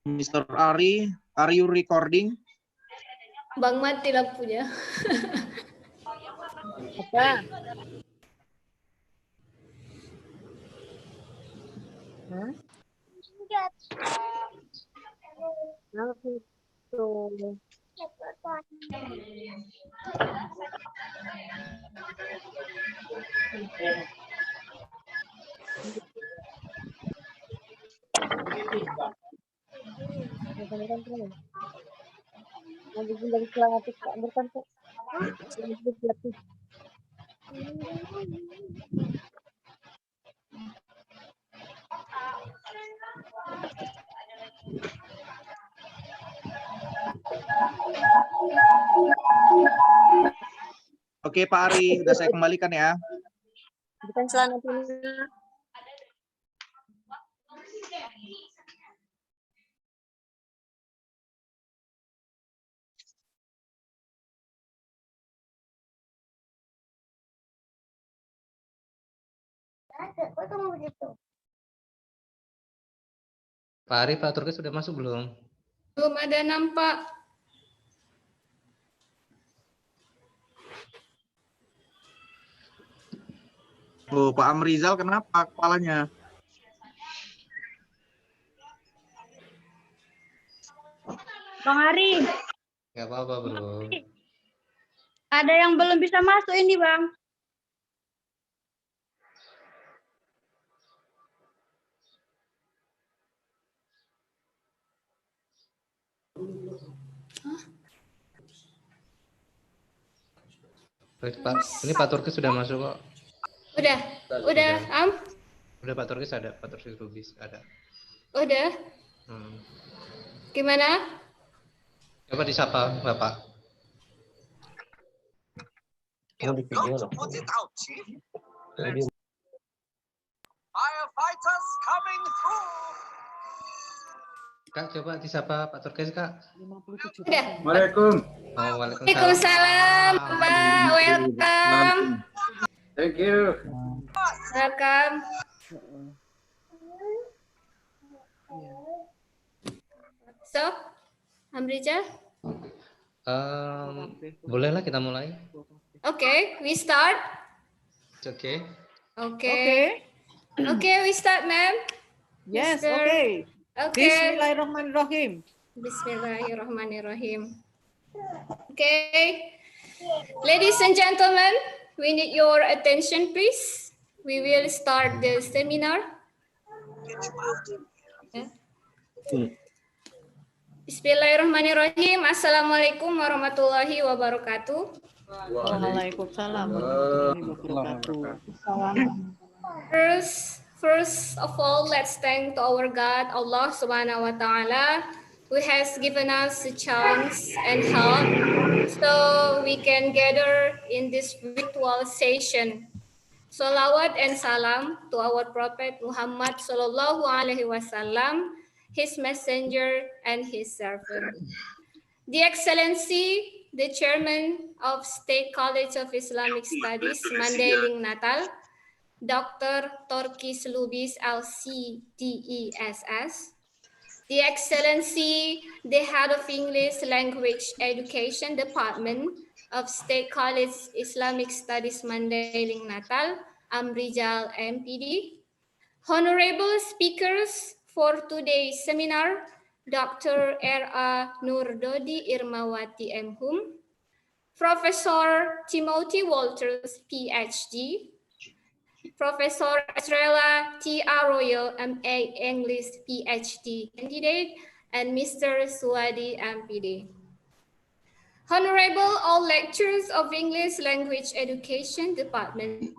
Mr. Ari, are you recording? Bang mati lampunya. Apa? Hah? Kenapa itu? Mau bikin dari selama berkan kok. Oke Pak Ari, udah saya kembalikan ya. Bukan celana punya. Pak Ari, Pak Turki sudah masuk belum? Belum ada nampak. Oh, Pak Amrizal kenapa kepalanya? Bang Ari, Nggak apa-apa, Bro. ada yang belum bisa masuk ini, Bang. Pak, ini Pak Turki sudah masuk kok. Udah. Udah Pak Turki ada, Pak Turki Lubis ada. Udah. Gimana? Coba disapa Bapak. Firefighters coming through. Kak, coba disapa Pak Turki, Kak. Udah. Waalaikumsalam. Oh, Waalaikumsalam, Bapak. Welcome. Thank you. Welcome. So, Amrija? Bolehlah kita mulai. Okay, we start. It's okay. Okay. Okay, we start, ma'am. Yes, Mister. okay. Okay. Bismillahirrahmanirrahim. Bismillahirrahmanirrahim. Okay. Ladies and gentlemen, we need your attention, please. We will start the seminar. Bismillahirrahmanirrahim. Assalamualaikum warahmatullahi wabarakatuh. Waalaikumsalam warahmatullahi wabarakatuh. First of all, let's thank to our God, Allah Subhanahu wa Ta'ala, who has given us a chance and help so we can gather in this virtual session. Salawat and salam to our Prophet Muhammad Sallallahu Alaihi Wasallam, his messenger and his servant. The Excellency, the Chairman of State College of Islamic Studies, Mandailing Natal, Dr. Torkis Lubis LCDESS, the Excellency, the Head of English Language Education Department of State College Islamic Studies Mandailing Natal, Amrijal MPD, honorable speakers for today's seminar, Dr. R.A. Nurdodi Irmawati M.Hum, Professor Timothy Walters, PhD, Professor Estrella T. Arroyo, M.A. English, PhD candidate, and Mr. Suwadi, MPD. Honorable all lecturers of English Language Education Department,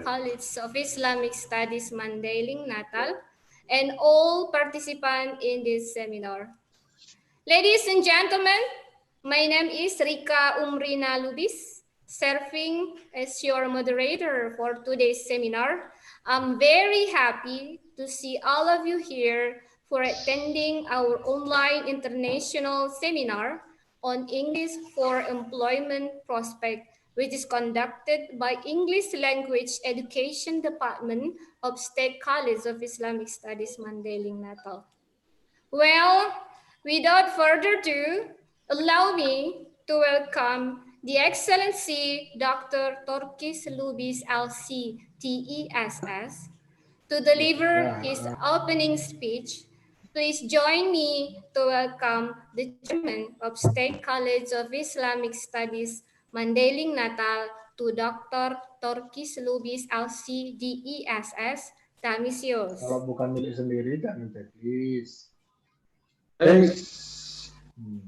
College of Islamic Studies Mandailing Natal, and all participants in this seminar. Ladies and gentlemen, my name is Rika Umrina Lubis, serving as your moderator for today's seminar. I'm very happy to see all of you here for attending our online international seminar on English for Employment Prospect, which is conducted by English Language Education Department of State College of Islamic Studies, Mandailing, Natal. Well, without further ado, allow me to welcome the Excellency Dr. Torkis Lubis LC TESS to deliver his opening speech. Please join me to welcome the Chairman of State College of Islamic Studies, Mandailing, Natal, to Dr. Torkis Lubis LC DESS. Tamisios. Kalau bukan milik sendiri jangan teknis. Thanks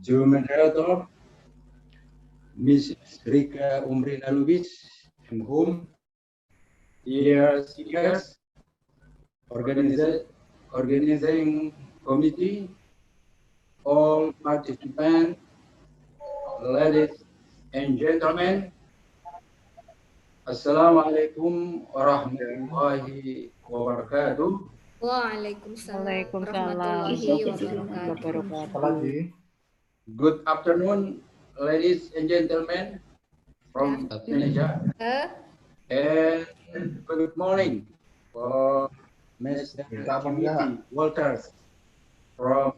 to moderator, Mrs. Rika Umrina Lubis, and whom, dear speakers, organizing committee, all participants, ladies and gentlemen, Assalamualaikum warahmatullahi wabarakatuh. Waalaikumsalam warahmatullahi wabarakatuh. Apalagi Good afternoon, ladies and gentlemen from Indonesia, and good morning for Mr. Walters from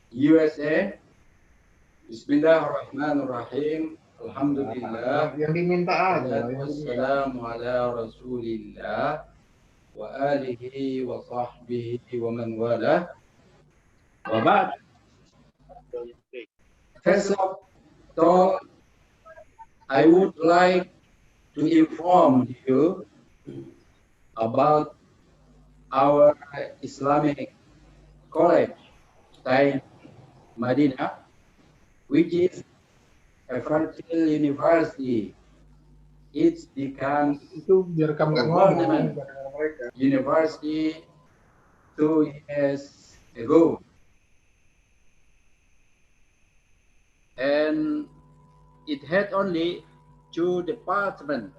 USA. Bismillahirrahmanirrahim. Alhamdulillah. yang diminta aja. Wassalamu ala Rasulillah wa alihi wa sahbihi wa man wala. Wa ba'd. First of all, I would like to inform you about our Islamic College in Madinah, which is a fertile university. It becomes Itu biar kamu nggak ngomong mereka. university 2 years ago. And it had only 2 departments.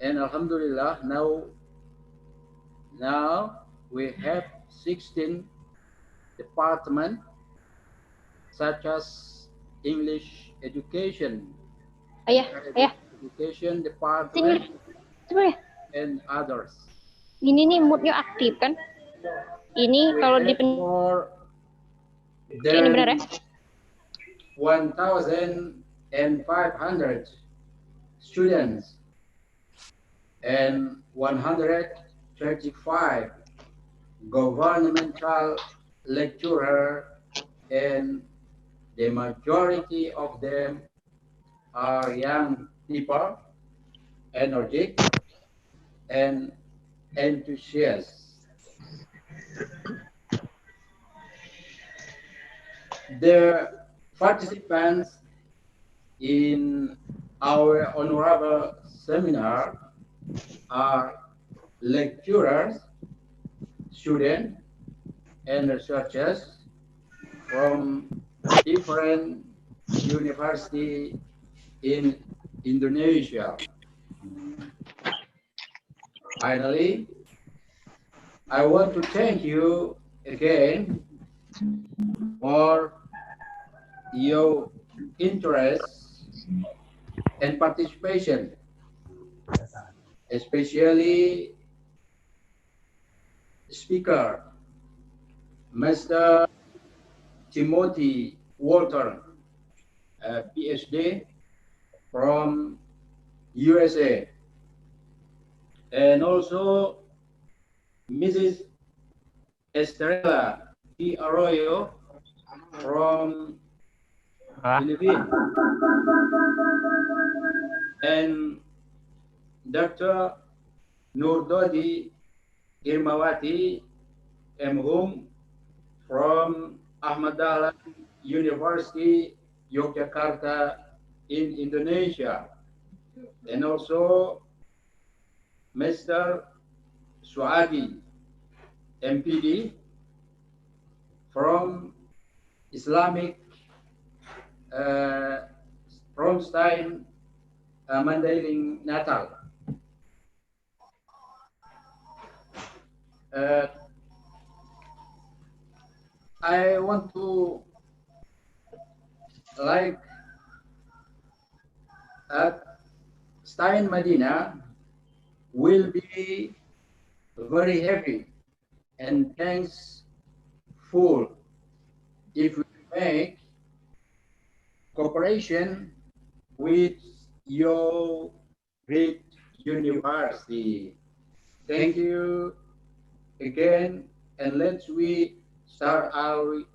And Alhamdulillah, now we have 16 departments, such as English education, education department, and others. Ini nih moodnya aktif kan? Ini kalau di For ini benar ya? 1,500 students and 135 governmental lecturers, and the majority of them are young people, energetic and enthusiastic. The participants in our honorable seminar are lecturers, students, and researchers from different universities in Indonesia. Finally, I want to thank you again for your interest and participation, especially speaker Mr. Timothy Walter, PhD from USA, and also Mrs. Estrella P. Arroyo from Philippines, and Dr. Nurdodi Irmawati M.Hum from Ahmad Dahlan University, Yogyakarta in Indonesia, and also Mr. Suadi MPD from Islamic from Stein Mandailing, Natal. I want to like at Stein Medina will be very heavy and thankful if we make cooperation with your great university. Thank you again, and let's we start our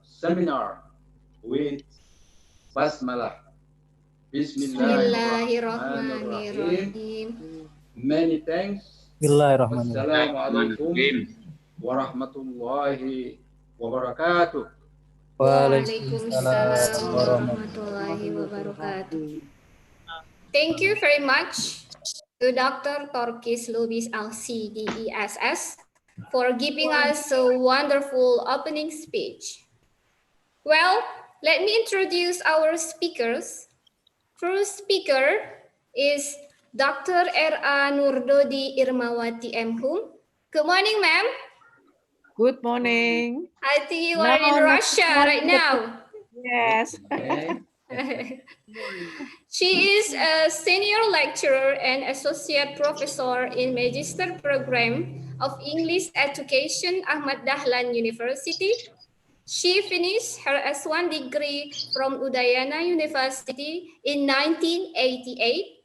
seminar with basmalah. Bismillahirrahmanirrahim. Bismillahirrahmanirrahim. Many thanks. Bismillahirrahmanirrahim. Wassalamualaikum warahmatullahi wabarakatuh. Waalaikumsalam warahmatullahi wabarakatuh. Thank you very much to Dr. Torkis Lubis LCDESS for giving us a wonderful opening speech. Well, let me introduce our speakers. First speaker is Dr. R.A. Nurdodi Irmawati M.Hum. Good morning, ma'am. Good morning. I think you are in Russia right now. Yes. Okay. She is a senior lecturer and associate professor in Magister Program of English Education, Ahmad Dahlan University. She finished her S1 degree from Udayana University in 1988.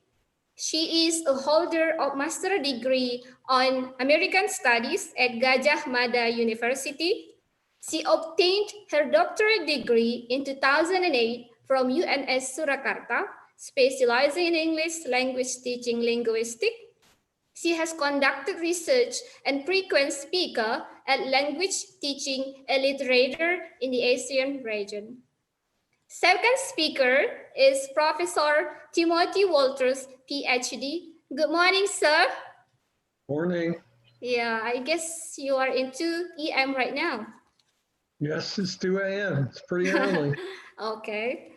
She is a holder of master degree on American Studies at Gajah Mada University. She obtained her doctorate degree in 2008 from UNS Surakarta, specializing in English language teaching linguistics. She has conducted research and frequent speaker at language teaching and literature in the ASEAN region. Second speaker is Professor Timothy Walters, PhD. Good morning, sir. Morning. Yeah, I guess you are into EM right now. Yes, it's 2 a.m. It's pretty early. Okay.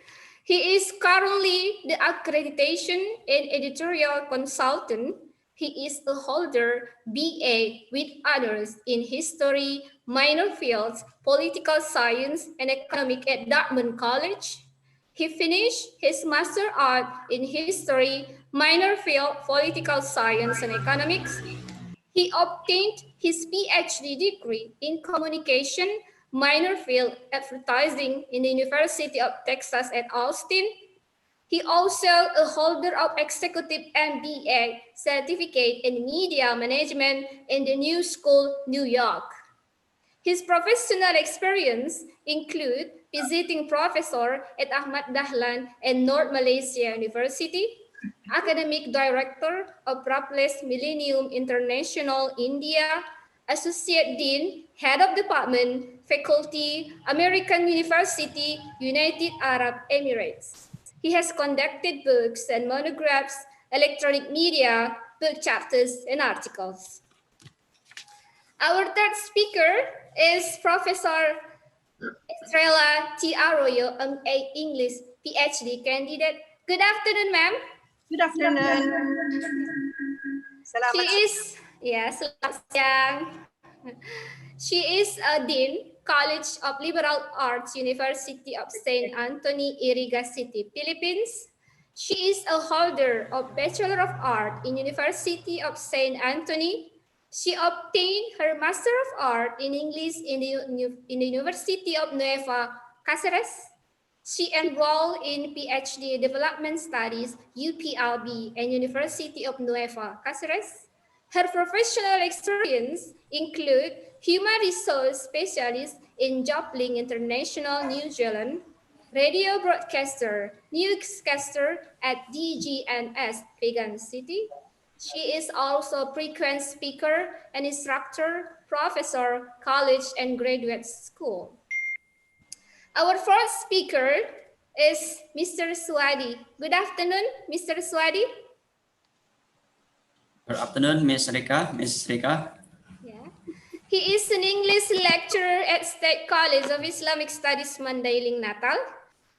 He is currently the accreditation and editorial consultant. He is a holder BA with honors in history, minor fields, political science, and economic at Dartmouth College. He finished his master art in history, minor field, political science, and economics. He obtained his PhD degree in communication, minor field, advertising in the University of Texas at Austin. He also a holder of executive MBA certificate in media management in the New School, New York. His professional experience include visiting professor at Ahmad Dahlan and North Malaysia University, academic director of Rabelais Millennium International India, associate dean, head of department, faculty, American University, United Arab Emirates. He has conducted books and monographs, electronic media, book chapters, and articles. Our third speaker is Professor Estrella T. Arroyo, MA English PhD candidate. Good afternoon, ma'am. Good afternoon. She is, selamat siang. She is a Dean, College of Liberal Arts, University of St. Anthony, Iriga City, Philippines. She is a holder of Bachelor of Art in University of St. Anthony. She obtained her Master of Art in English in the University of Nueva Cáceres. She enrolled in PhD Development Studies, UPLB, and University of Nueva Cáceres. Her professional experience include human resource specialist in Joplin International, New Zealand, radio broadcaster, newscaster at DGNS, Vegan City. She is also a frequent speaker and instructor, professor, college and graduate school. Our fourth speaker is Mr. Swadi. Good afternoon, Mr. Swadi. Good afternoon, Ms. Rika. Yeah. He is an English lecturer at State College of Islamic Studies, Mandailing, Natal.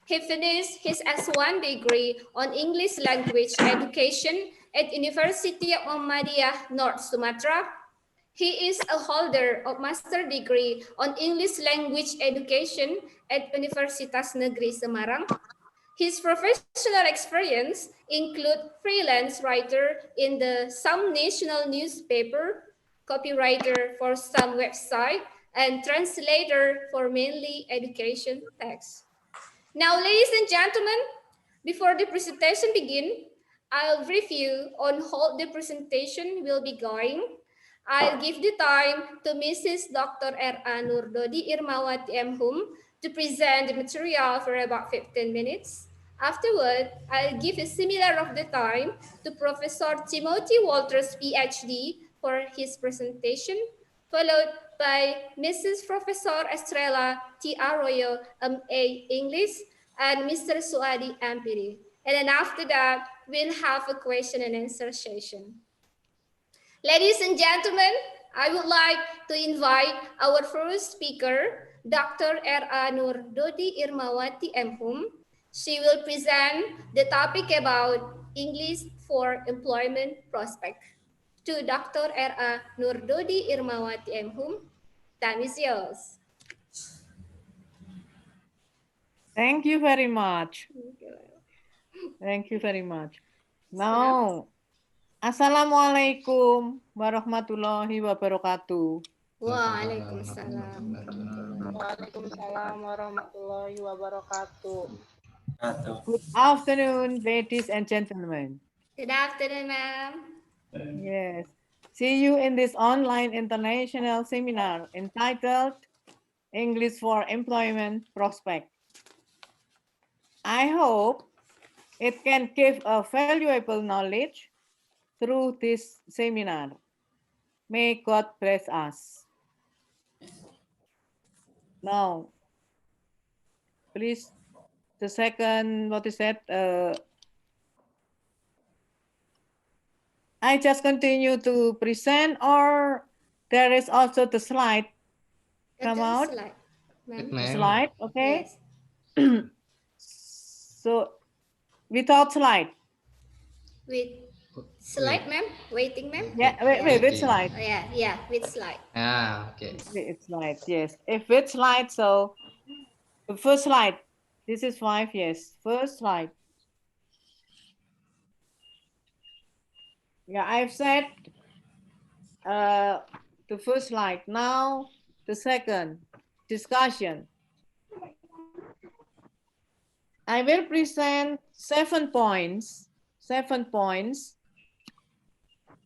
He finished his S1 degree on English language education at University of Muhammadiyah, North Sumatra. He is a holder of master degree on English language education at Universitas Negeri Semarang. His professional experience include freelance writer in the some national newspaper, copywriter for some website, and translator for mainly education texts. Now, ladies and gentlemen, before the presentation begin, I'll brief you on how the presentation will be going. I'll give the time to Mrs. Dr. R.A. Nurdodi Irmawati M.Hum to present the material for about 15 minutes. Afterward, I'll give a similar of the time to Professor Timothy Walters, PhD, for his presentation, followed by Mrs. Professor Estrella T. Arroyo, M.A. English, and Mr. Suadi Ampiri. And then after that, we'll have a question and answer session. Ladies and gentlemen, I would like to invite our first speaker, Dr. R.A. Nurdodi Irmawati M.Hum. She will present the topic about English for employment prospect. To Dr. R.A. Nurdodi Irmawati M.Hum, time is yours. Thank you very much. Thank you very much. Now, Assalamualaikum warahmatullahi wabarakatuh. Waalaikumsalam. Waalaikumsalam warahmatullahi wabarakatuh. Good afternoon, ladies and gentlemen. Good afternoon, ma'am. Yes. See you in this online international seminar entitled English for Employment Prospect. I hope it can give a valuable knowledge through this seminar. May God bless us. Now, please, the second, what is that? I just continue to present, or there is also the slide come out? Slide, ma'am. Slide, okay. Yes. So, without slide. With slide, ma'am. Waiting, ma'am. Yeah, wait, with slide. Oh, yeah, with slide. Ah, okay. With slide, yes. If with slide, so the first slide. This is 5, yes. First slide. Yeah, I've said the first slide. Now the second, discussion. I will present 7 points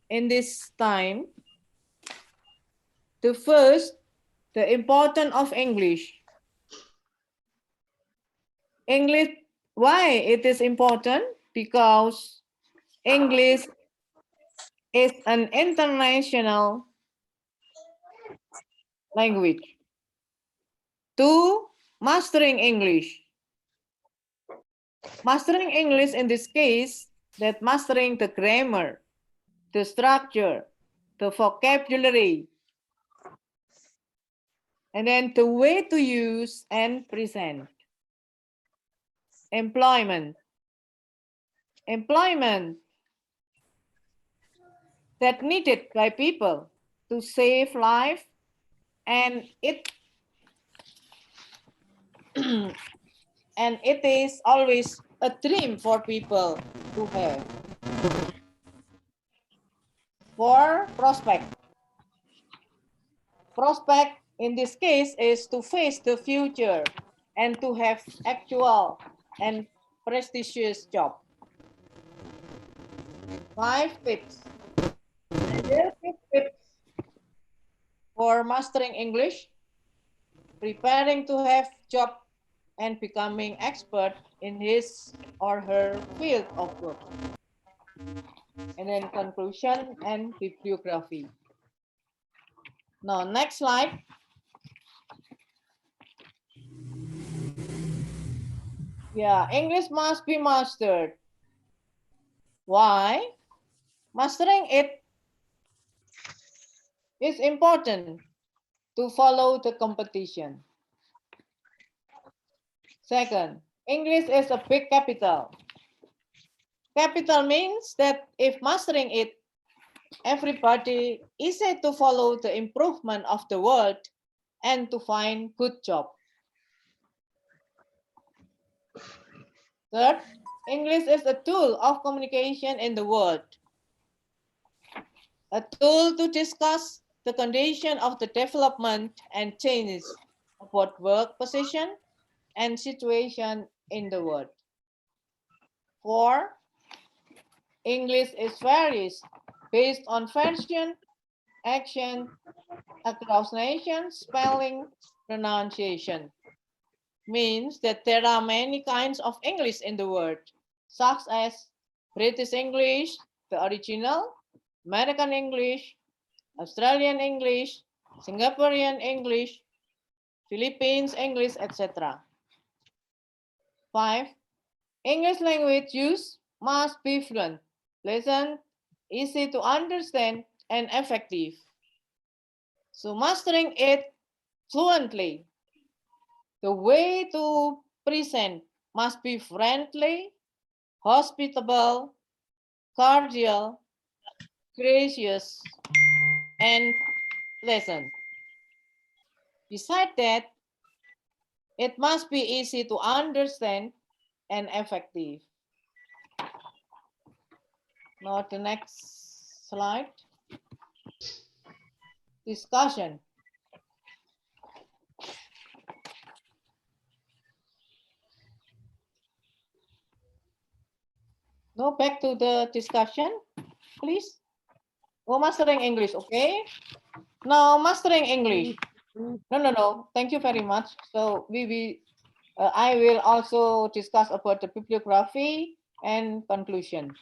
in this time. The first, the importance of English. English, why it is important? Because English is an international language. 2, mastering English. Mastering English in this case, that mastering the grammar, the structure, the vocabulary, and then the way to use and present. Employment. Employment that needed by people to save life, and it and it is always a dream for people to have. For prospect. Prospect in this case is to face the future and to have actual and prestigious job. 5 tips. There are 5 tips for mastering English, preparing to have job, and becoming expert in his or her field of work. And then conclusion and bibliography. Now, next slide. Yeah, English must be mastered. Why? Mastering it is important to follow the competition. Second, English is a big capital. Capital means that if mastering it, everybody easy to follow the improvement of the world and to find good job. Third, English is a tool of communication in the world. A tool to discuss the condition of the development and changes of both work position and situation in the world. 4, English is varies based on fashion, action, across nations, spelling, pronunciation. Means that there are many kinds of English in the world, such as British English, the original, American English, Australian English, Singaporean English, Philippines English, etc. 5, English language use must be fluent, pleasant, easy to understand, and effective. So mastering it fluently. The way to present must be friendly, hospitable, cordial, gracious, and pleasant. Besides that, it must be easy to understand and effective. Now the next slide. Discussion. Go back to the discussion, please. Oh, mastering English, okay? Now mastering English. No. Thank you very much. So I will also discuss about the bibliography and conclusion.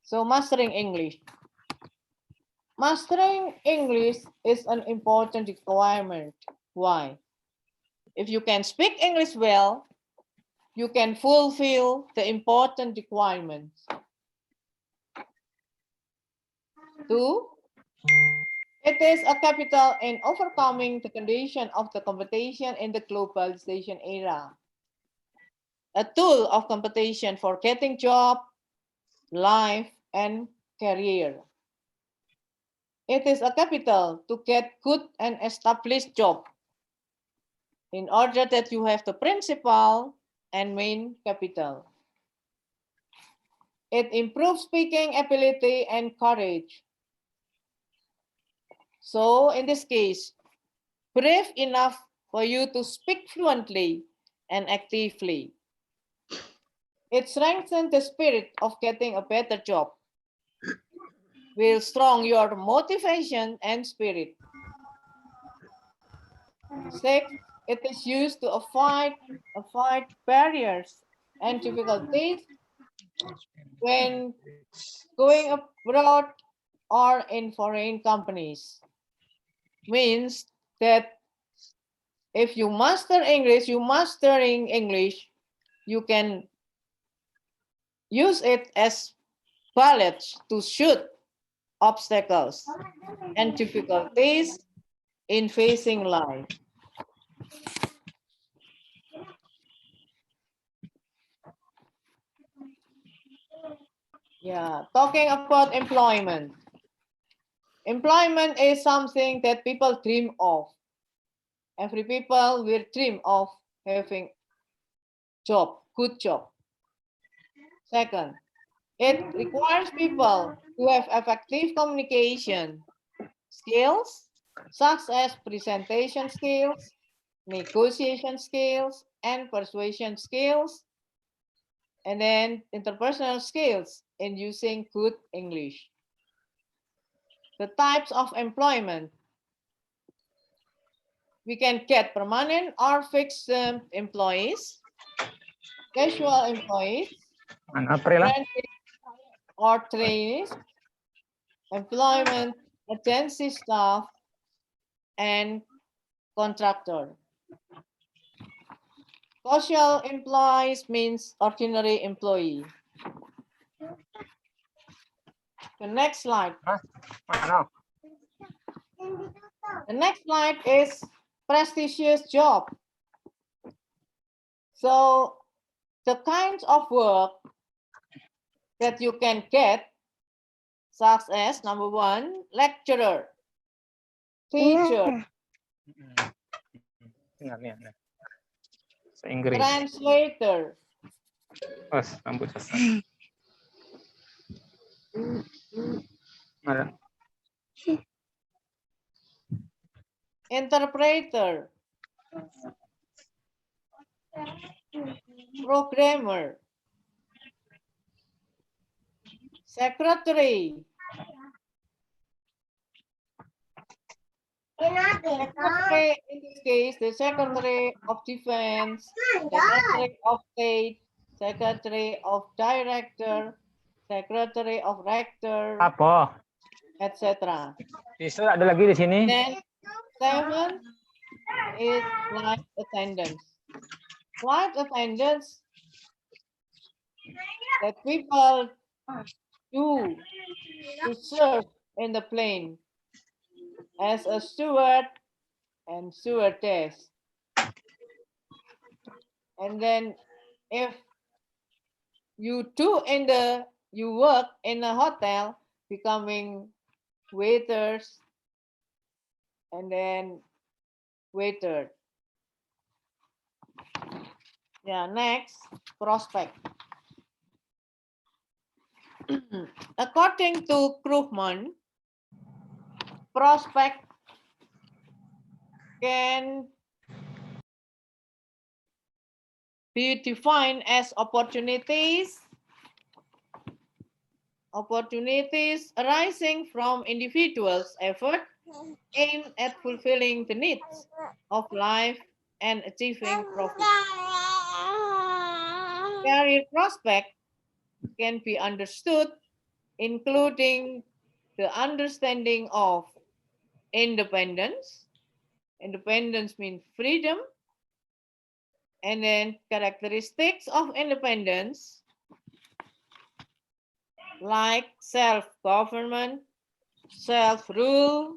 So mastering English. Mastering English is an important requirement. Why? If you can speak English well, you can fulfill the important requirements. 2, it is a capital in overcoming the condition of the competition in the globalization era. A tool of competition for getting job, life, and career. It is a capital to get good and established job in order that you have the principal and main capital. It improves speaking ability and courage. So in this case, brave enough for you to speak fluently and actively. It strengthens the spirit of getting a better job. Will strong your motivation and spirit. 6, it is used to avoid barriers and difficulties when going abroad or in foreign companies. Means that if you master English, you can use it as bullets to shoot obstacles and difficulties in facing life. Yeah, talking about employment. Employment is something that people dream of. Every people will dream of having job, good job. Second, it requires people to have effective communication skills, such as presentation skills, negotiation skills, and persuasion skills, and then interpersonal skills in using good English. The types of employment. We can get permanent or fixed employees, casual employees, or trainees, employment, agency staff, and contractor. Casual employees means ordinary employee. The next slide. The next slide is prestigious job. So the kinds of work that you can get, such as number 1, lecturer, teacher, Sa Inggris. translator, Pas, rambut sesat. Ada. interpreter, programmer, secretary, secretary, in this case, the Secretary of Defense, Secretary of State, Secretary of Director, Secretary of Rector, Apa? etc. Tisu ada lagi di sini. Then 7 is flight attendants. Flight attendants that people do to serve in the plane as a steward and stewardess. And then if you work in a hotel, becoming waiters and then waiter. Yeah, next, prospect. According to Krugman, prospect can be defined as opportunities arising from individuals' effort aimed at fulfilling the needs of life and achieving profit. Career prospect can be understood, including the understanding of independence. Independence means freedom. And then characteristics of independence, like self-government, self-rule,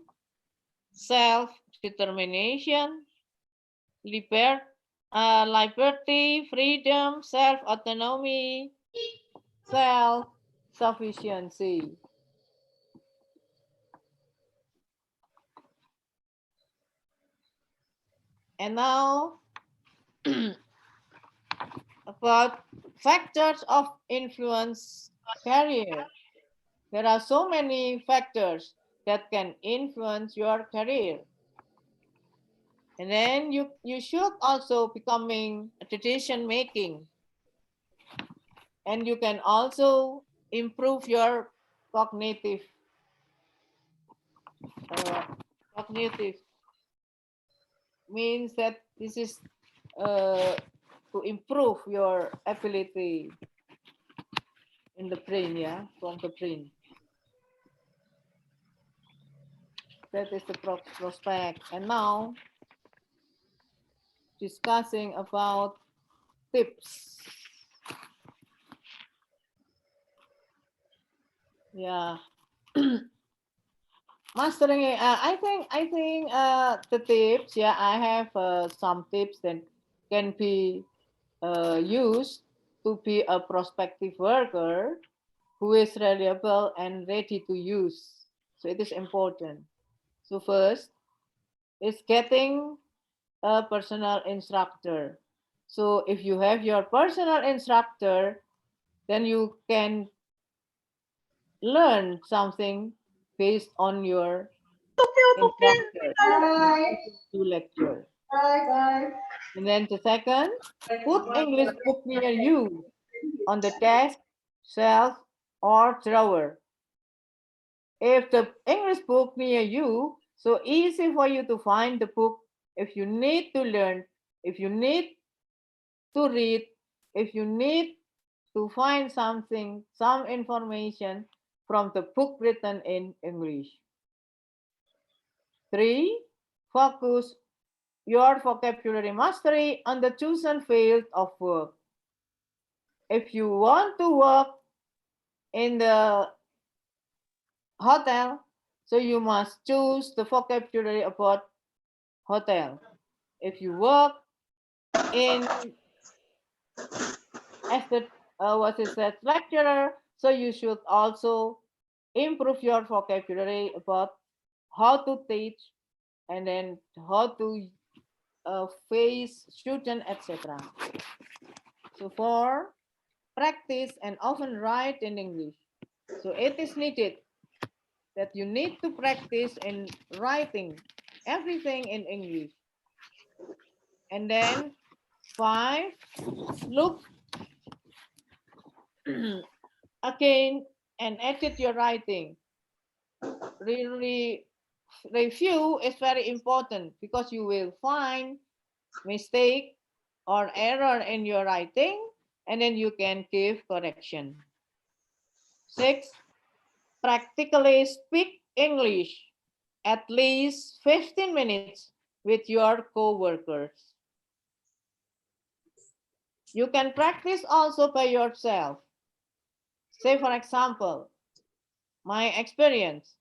self-determination, liberty, freedom, self-autonomy, self-sufficiency. And now, about factors of influence career. There are so many factors that can influence your career. And then you should also becoming a decision making. And you can also improve your cognitive means that this is to improve your ability in the brain, yeah, from the brain. That is the prospect. And now, discussing about tips. Yeah. Mastering, I think the tips, yeah, I have some tips that can be used to be a prospective worker who is reliable and ready to use. So it is important. So first is getting a personal instructor. So if you have your personal instructor, then you can learn something based on your instructor to lecture. And then the second, put English book near you on the desk, shelf, or drawer. If the English book near you, so easy for you to find the book. If you need to learn, if you need to read, if you need to find something, some information from the book written in English. 3, focus your vocabulary mastery on the chosen field of work. If you want to work in the hotel, so you must choose the vocabulary about hotel. If you work in as the lecturer, so you should also improve your vocabulary about how to teach and then how to face student, etc. So for practice and often write in English. So it is needed that you need to practice in writing everything in English. And then 5, look again and edit your writing. Review is very important because you will find mistake or error in your writing and then you can give correction. 6, practically speak English at least 15 minutes with your co-workers. You can practice also by yourself. Say, for example, my experience,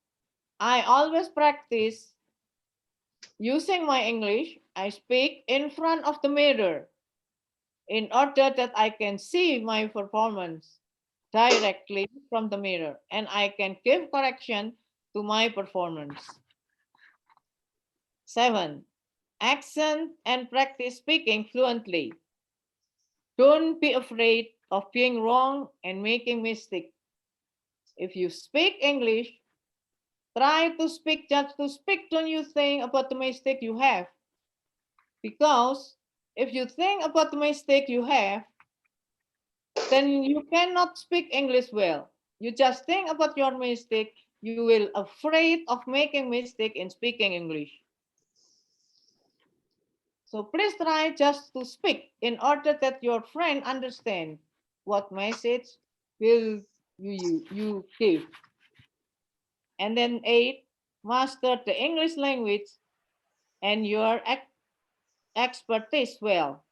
I always practice using my English. I speak in front of the mirror in order that I can see my performance directly from the mirror and I can give correction to my performance. 7, accent and practice speaking fluently. Don't be afraid of being wrong and making mistakes. If you speak English, try to speak just to speak. Don't you think about the mistake you have? Because if you think about the mistake you have, then you cannot speak English well. You just think about your mistake, you will afraid of making mistake in speaking English. So please try just to speak in order that your friend understand what message will you give. And then 8, master the English language and your expertise well.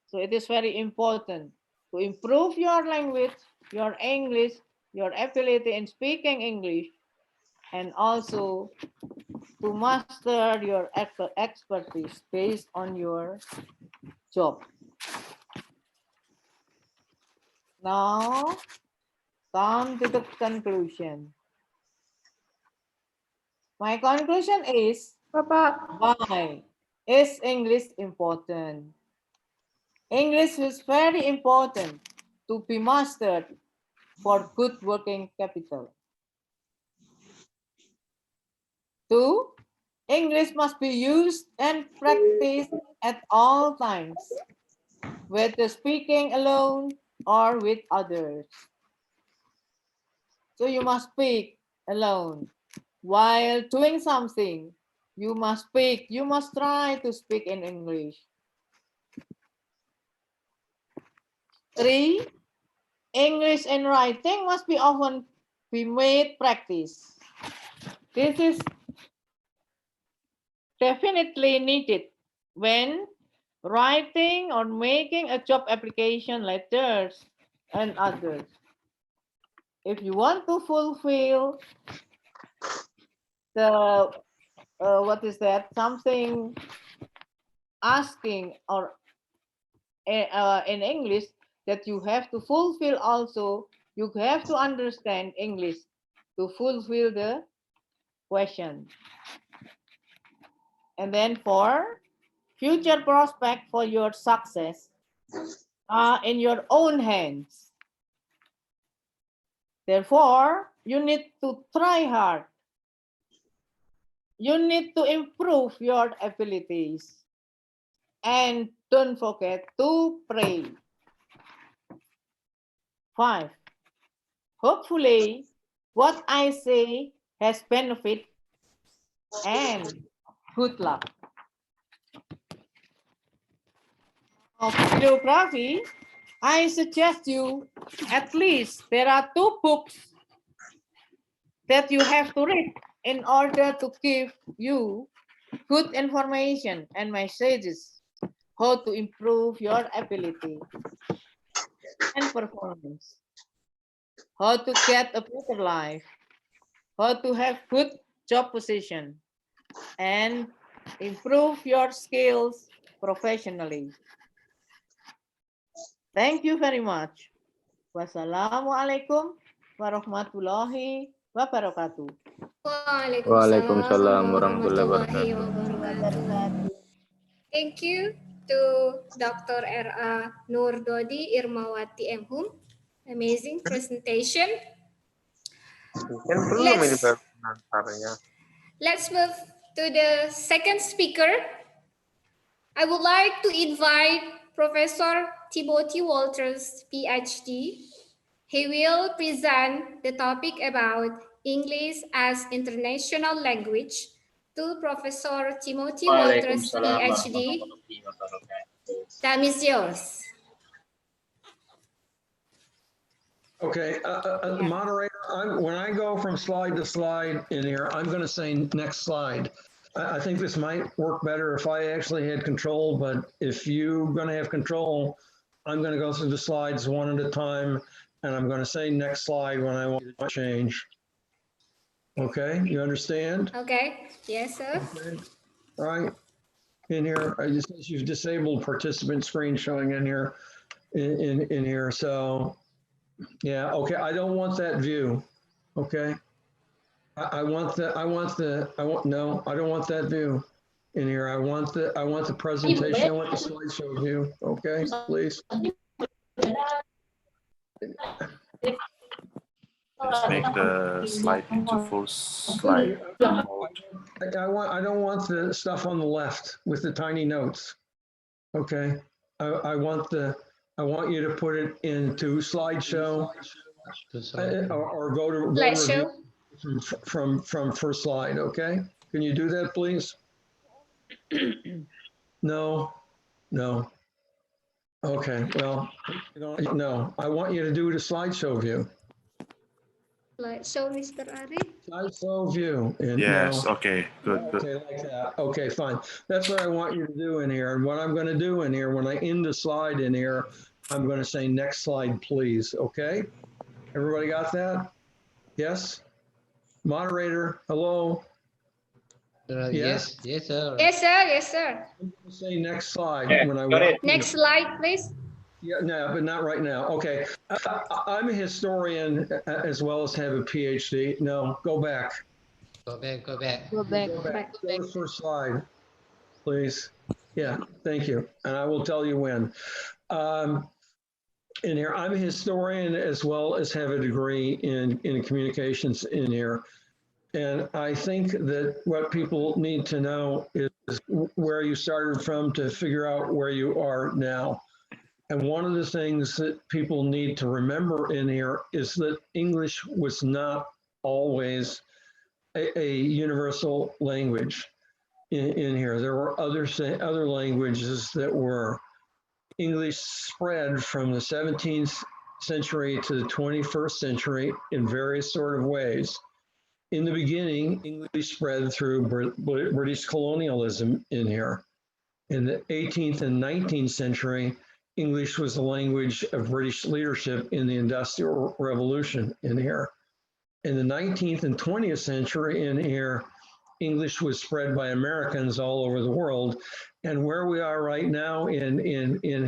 So it is very important to improve your language, your English, your ability in speaking English, and also to master your expertise based on your job. Now, come to the conclusion. My conclusion is, why is English important? English is very important to be mastered for good working capital. 2, English must be used and practiced at all times, whether speaking alone or with others. So you must speak alone. While doing something, you must speak, you must try to speak in English. 3, English and writing must be often be made practice. This is definitely needed when writing or making a job application letters and others. If you want to fulfill the something asking or in English that you have to fulfill also, you have to understand English to fulfill the question. And then 4, future prospect for your success are in your own hands. Therefore, you need to try hard. You need to improve your abilities. And don't forget to pray. 5, hopefully what I say has benefit and good luck. Of bibliography, I suggest you at least there are 2 books that you have to read in order to give you good information and messages how to improve your ability and performance, how to get a better life, how to have good job position, and improve your skills professionally. Thank you very much. Wassalamualaikum warahmatullahi wabarakatuh. Waalaikumsalam warahmatullahi wabarakatuh. Thank you to Dr. R.A. Nur Dodi Irmawati Mhum. Amazing presentation. Let's move to the second speaker. I would like to invite Professor Timothy Walters, PhD. He will present the topic about English as international language to Professor Timothy Walters, PhD. Time is yours. Okay, moderator, when I go from slide to slide in here, I'm going to say next slide. I think this might work better if I actually had control, but if you're going to have control, I'm going to go through the slides one at a time, and I'm going to say next slide when I want to change. Okay, you understand? Okay, yes, sir. Okay. Right, in here, you've disabled participant screen showing in here, in here, so. Yeah, okay, I don't want that view, okay? I don't want that view in here. I want the presentation, I want the slideshow view, okay, please. Let's make the slide into full slide mode. I don't want the stuff on the left with the tiny notes, okay? I want you to put it into slideshow or go to Slideshow. from first slide, okay? Can you do that, please? No. Okay, well, no, I want you to do the slideshow view. Slideshow, Mr. Ari. Slideshow view. Yes, okay, good. Okay, like that. Okay, fine. That's what I want you to do in here. And what I'm going to do in here, when I end the slide in here, I'm going to say next slide, please. Okay? Everybody got that? Yes? Moderator, hello? Yes, sir. Yes, sir. Yes, sir. I'm going to say next slide when I got want. Next slide, please. Yeah, no, but not right now. Okay. I'm a historian as well as have a PhD. No, go back. Go back. Go to the first slide, please. Yeah, thank you. And I will tell you when. In here, I'm a historian as well as have a degree in communications in here. And I think that what people need to know is where you started from to figure out where you are now. And one of the things that people need to remember in here is that English was not always a universal language in here. There were other languages that were. English spread from the 17th century to the 21st century in various sort of ways. In the beginning, English spread through British colonialism in here. In the 18th and 19th century, English was the language of British leadership in the Industrial Revolution in here. In the 19th and 20th century in here, English was spread by Americans all over the world. And where we are right now in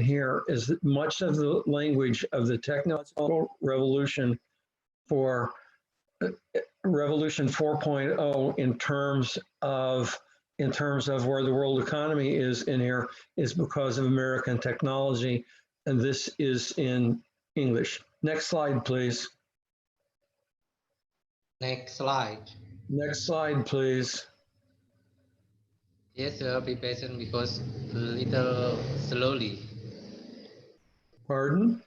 here is that much of the language of the technological revolution for Revolution 4.0 in terms of where the world economy is in here is because of American technology. And this is in English. Next slide, please. Next slide. Next slide, please. Yes, sir. Be patient because a little slowly. Pardon?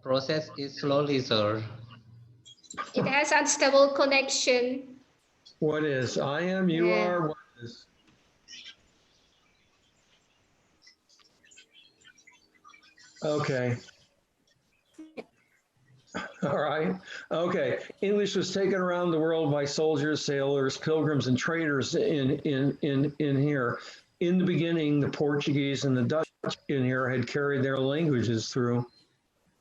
Process is slowly, sir. It has unstable connection. What is? I am, you Yeah. are, what is? Okay. All right. Okay. English was taken around the world by soldiers, sailors, pilgrims, and traders in here. In the beginning, the Portuguese and the Dutch in here had carried their languages through.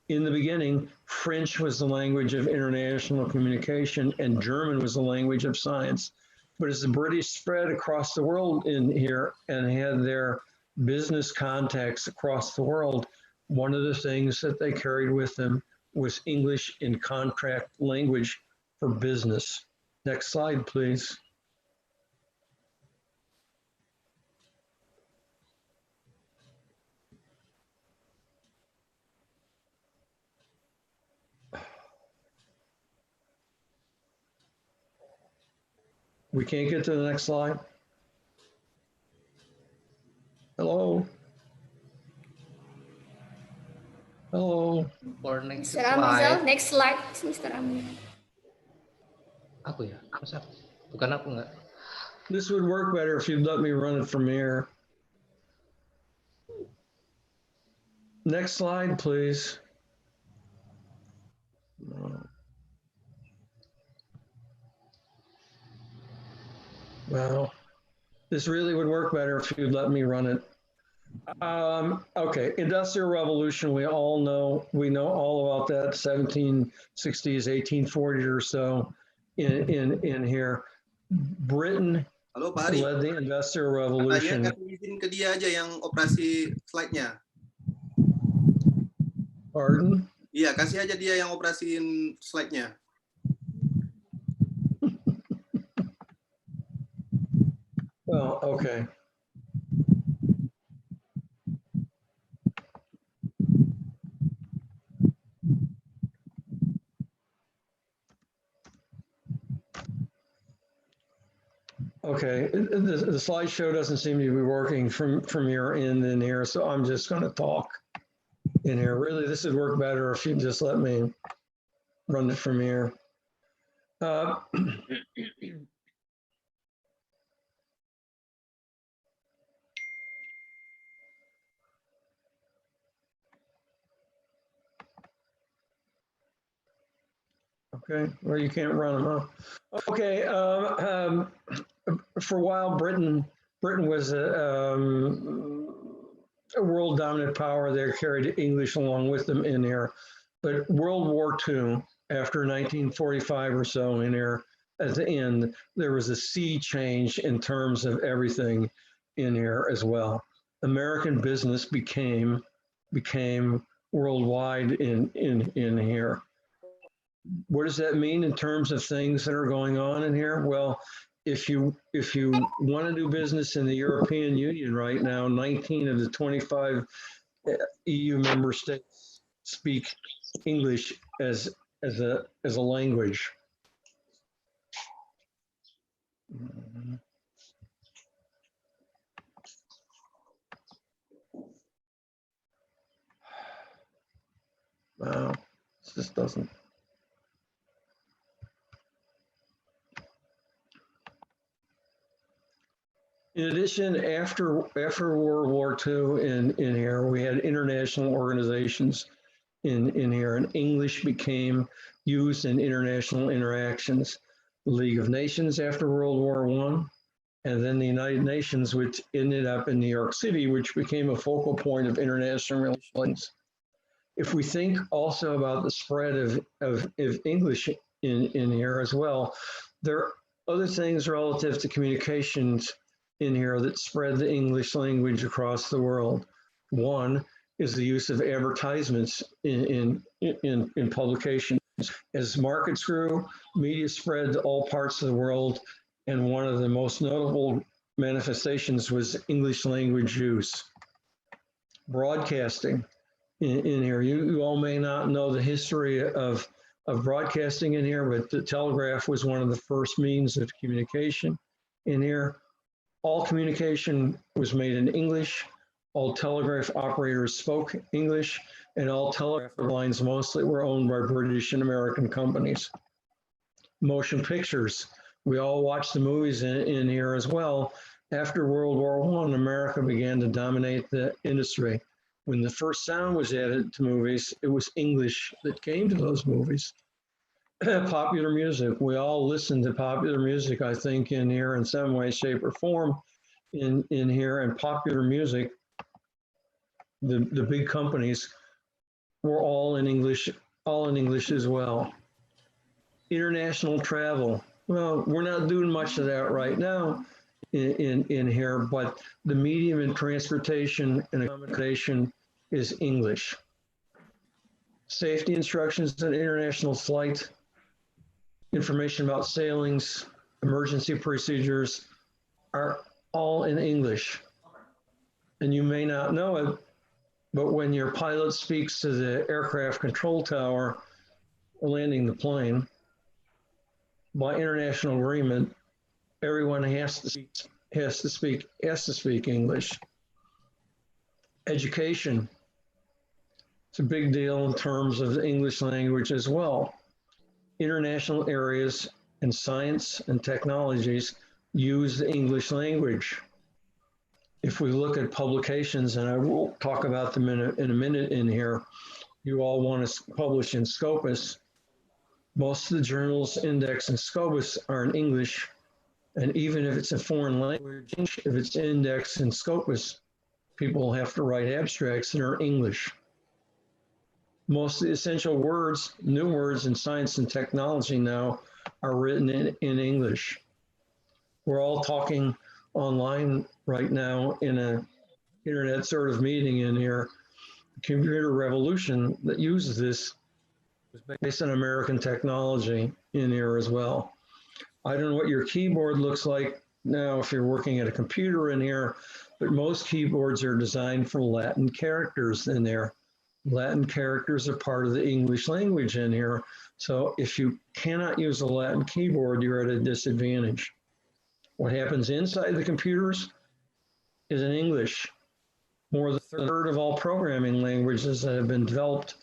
In the beginning, French was the language of international communication and German was the language of science. But as the British spread across the world in here and had their business contacts across the world, One of the things that they carried with them was English in contract language for business. Next slide, please. We can't get to the next slide. Hello? Hello? For next Mr. Amrizal, slide. next slide, Mr. Amrizal. Aku ya? Masa? Bukan aku nggak? This would work better if you'd let me run it from here. Next slide, please. Wow. This really would work better if you'd let me run it. Okay, Industrial Revolution, we know all about that, 1760s, 1840 or so in here. Britain Halo Pak Hari. led the Industrial Katanya Revolution. kasih izin ke dia aja yang operasi slide-nya. Pardon? Iya, kasih aja dia yang operasiin slide-nya. Oh, okay. Okay, the slideshow doesn't seem to be working from your end in here, so I'm just going to talk in here. Really, this would work better if you just let me run it from here. Okay, well, you can't run them, huh? Okay, for a while, Britain was a world dominant power. They carried English along with them in there. But World War II, after 1945 or so in there, at the end, there was a sea change in terms of everything in here as well. American business became worldwide in here. What does that mean in terms of things that are going on in here? Well, if you want to do business in the European Union right now, 19 of the 25 EU member states speak English as a language. Wow, this doesn't. In addition, after World War II in here, we had international organizations in here, and English became used in international interactions. The League of Nations after World War I, and then the United Nations, which ended up in New York City, which became a focal point of international relations. If we think also about the spread of English in here as well, there are other things relative to communications in here that spread the English language across the world. One is the use of advertisements in publications. As markets grew, media spread to all parts of the world, and one of the most notable manifestations was English language use. Broadcasting in here. You all may not know the history of broadcasting in here, but the telegraph was one of the first means of communication in here. All communication was made in English. All telegraph operators spoke English, and all telegraph lines mostly were owned by British and American companies. Motion pictures. We all watched the movies in here as well. After World War I, America began to dominate the industry. When the first sound was added to movies, it was English that came to those movies. Popular music. We all listen to popular music, I think, in here in some way, shape, or form in here. And popular music, the big companies were all in English as well. International travel. Well, we're not doing much of that right now in here, but the medium in transportation and accommodation is English. Safety instructions on international flight, information about sailings, emergency procedures are all in English. And you may not know it, but when your pilot speaks to the aircraft control tower landing the plane, by international agreement, everyone has to speak English. Education, it's a big deal in terms of the English language as well. International areas in science and technologies use the English language. If we look at publications, and I will talk about them in a minute in here, you all want to publish in Scopus. Most of the journals indexed in Scopus are in English, and even if it's a foreign language, if it's indexed in Scopus, people have to write abstracts that are English. Most of the essential words, new words in science and technology now are written in English. We're all talking online right now in an internet sort of meeting in here. The computer revolution that uses this is based on American technology in here as well. I don't know what your keyboard looks like now if you're working at a computer in here, but most keyboards are designed for Latin characters in there. Latin characters are part of the English language in here. So if you cannot use a Latin keyboard, you're at a disadvantage. What happens inside the computers is in English. More than a third of all programming languages that have been developed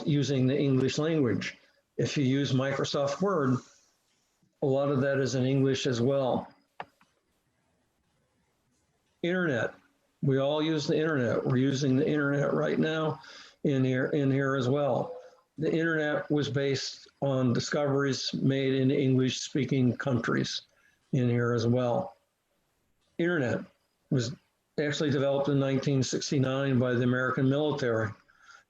using the English language. If you use Microsoft Word, a lot of that is in English as well. Internet. We all use the internet. We're using the internet right now in here as well. The internet was based on discoveries made in English-speaking countries in here as well. Internet was actually developed in 1969 by the American military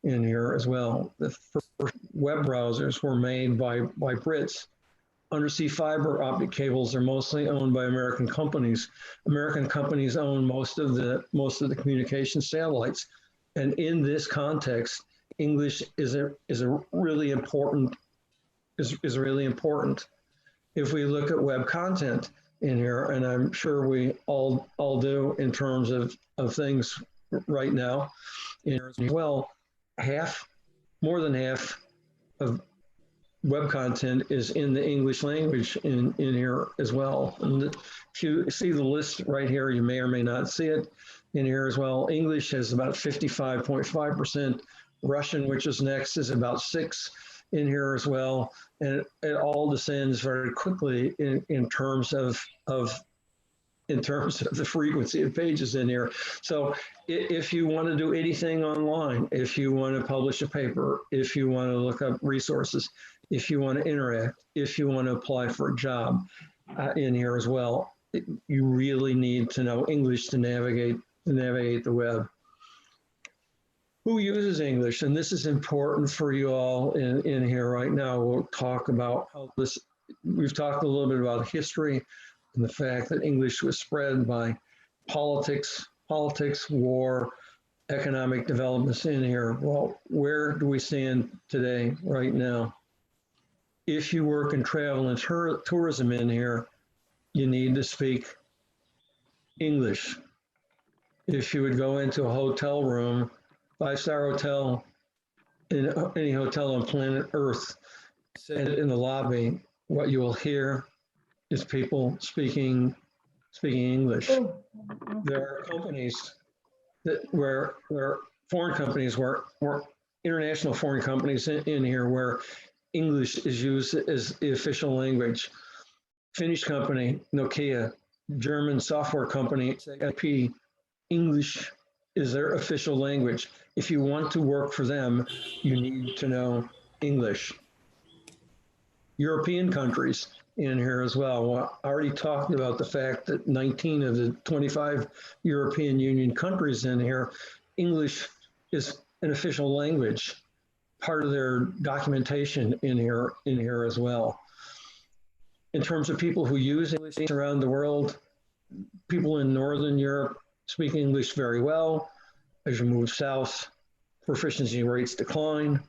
in here as well. The first web browsers were made by Brits. Undersea fiber optic cables are mostly owned by American companies. American companies own most of the communication satellites. And in this context, English is really important. If we look at web content in here, and I'm sure we all do in terms of things right now, well, more than half of web content is in the English language in here as well. And if you see the list right here, you may or may not see it in here as well. English has about 55.5%. Russian, which is next, is about 6% in here as well. And it all descends very quickly in terms of the frequency of pages in here. So if you want to do anything online, if you want to publish a paper, if you want to look up resources, if you want to interact, if you want to apply for a job in here as well, you really need to know English to navigate the web. Who uses English? And this is important for you all in here right now. We'll talk about how this, we've talked a little bit about history and the fact that English was spread by politics, war, economic developments in here. Well, where do we stand today, right now? If you work in travel and tourism in here, you need to speak English. If you would go into a hotel room, 5-star hotel, in any hotel on planet Earth, sit in the lobby, what you will hear is people speaking English. There are companies where foreign companies, where international foreign companies in here where English is used as the official language. Finnish company, Nokia, German software company, SAP, English is their official language. If you want to work for them, you need to know English. European countries in here as well. Well, I already talked about the fact that 19 of the 25 European Union countries in here, English is an official language, part of their documentation in here as well. In terms of people who use English around the world, people in Northern Europe speak English very well. As you move south, proficiency rates decline.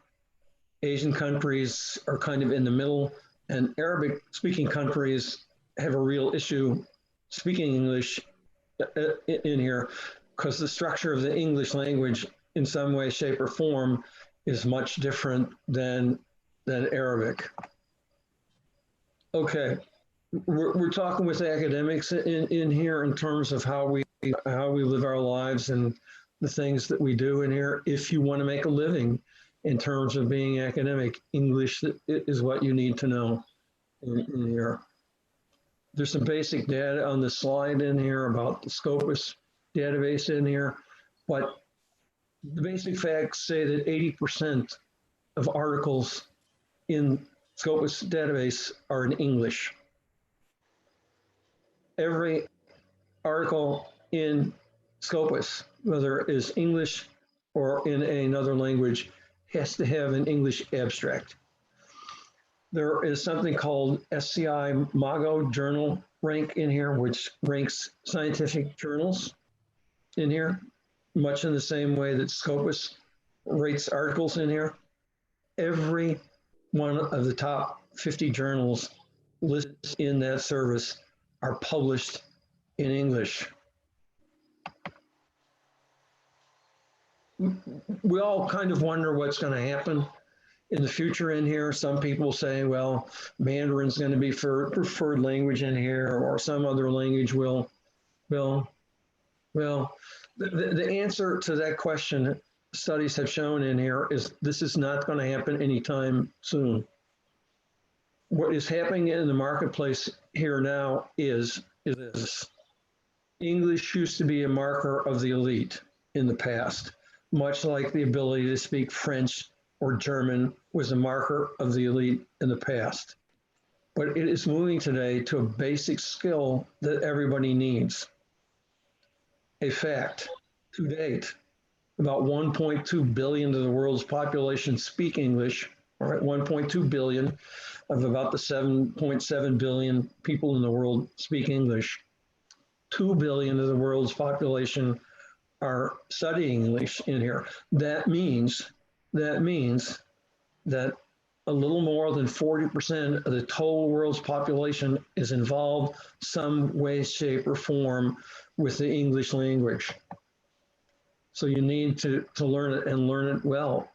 Asian countries are kind of in the middle, and Arabic speaking countries have a real issue speaking English in here because the structure of the English language in some way, shape, or form is much different than Arabic. Okay, we're talking with academics in here in terms of how we live our lives and the things that we do in here. If you want to make a living in terms of being academic, English is what you need to know in here. There's some basic data on the slide in here about the Scopus database in here, but the basic facts say that 80% of articles in Scopus database are in English. Every article in Scopus, whether it is English or in another language, has to have an English abstract. There is something called SCI Mago Journal Rank in here, which ranks scientific journals in here, much in the same way that Scopus rates articles in here. Every one of the top 50 journals listed in that service are published in English. We all kind of wonder what's going to happen in the future in here. Some people say, well, Mandarin's going to be preferred language in here, or some other language will. Well, the answer to that question, studies have shown in here, is this is not going to happen anytime soon. What is happening in the marketplace here now is this. English used to be a marker of the elite in the past, much like the ability to speak French or German was a marker of the elite in the past. But it is moving today to a basic skill that everybody needs. A fact, to date, about 1.2 billion of the world's population speak English, all right, 1.2 billion of about the 7.7 billion people in the world speak English. 2 billion of the world's population are studying English in here. That means that a little more than 40% of the total world's population is involved some way, shape, or form with the English language. So you need to learn it and learn it well.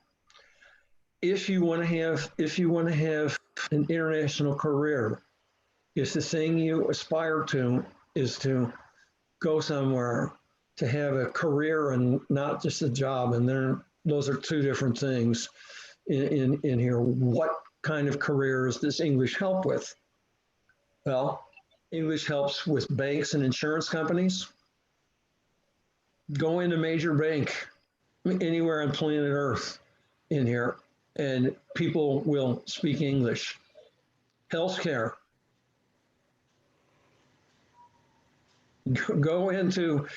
If you want to have an international career, if the thing you aspire to is to go somewhere to have a career and not just a job, and then those are two different things in here. What kind of careers does English help with? Well, English helps with banks and insurance companies. Go into a major bank anywhere on planet Earth in here, and people will speak English. Healthcare. Go into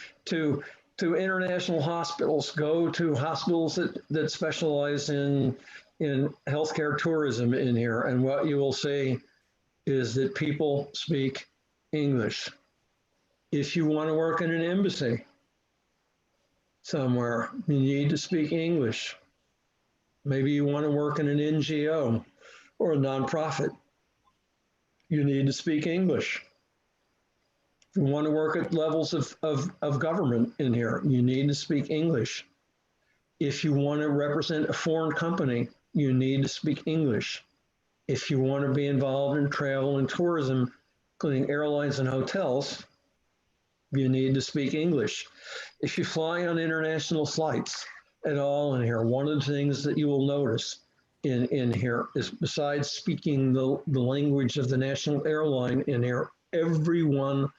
international hospitals. Go to hospitals that specialize in healthcare tourism in here, and what you will see is that people speak English. If you want to work in an embassy somewhere, you need to speak English. Maybe you want to work in an NGO or a nonprofit. You need to speak English. If you want to work at levels of government in here, you need to speak English. If you want to represent a foreign company, you need to speak English. If you want to be involved in travel and tourism, including airlines and hotels, you need to speak English. If you fly on international flights at all in here, one of the things that you will notice in here is, besides speaking the language of the national airline in here, every one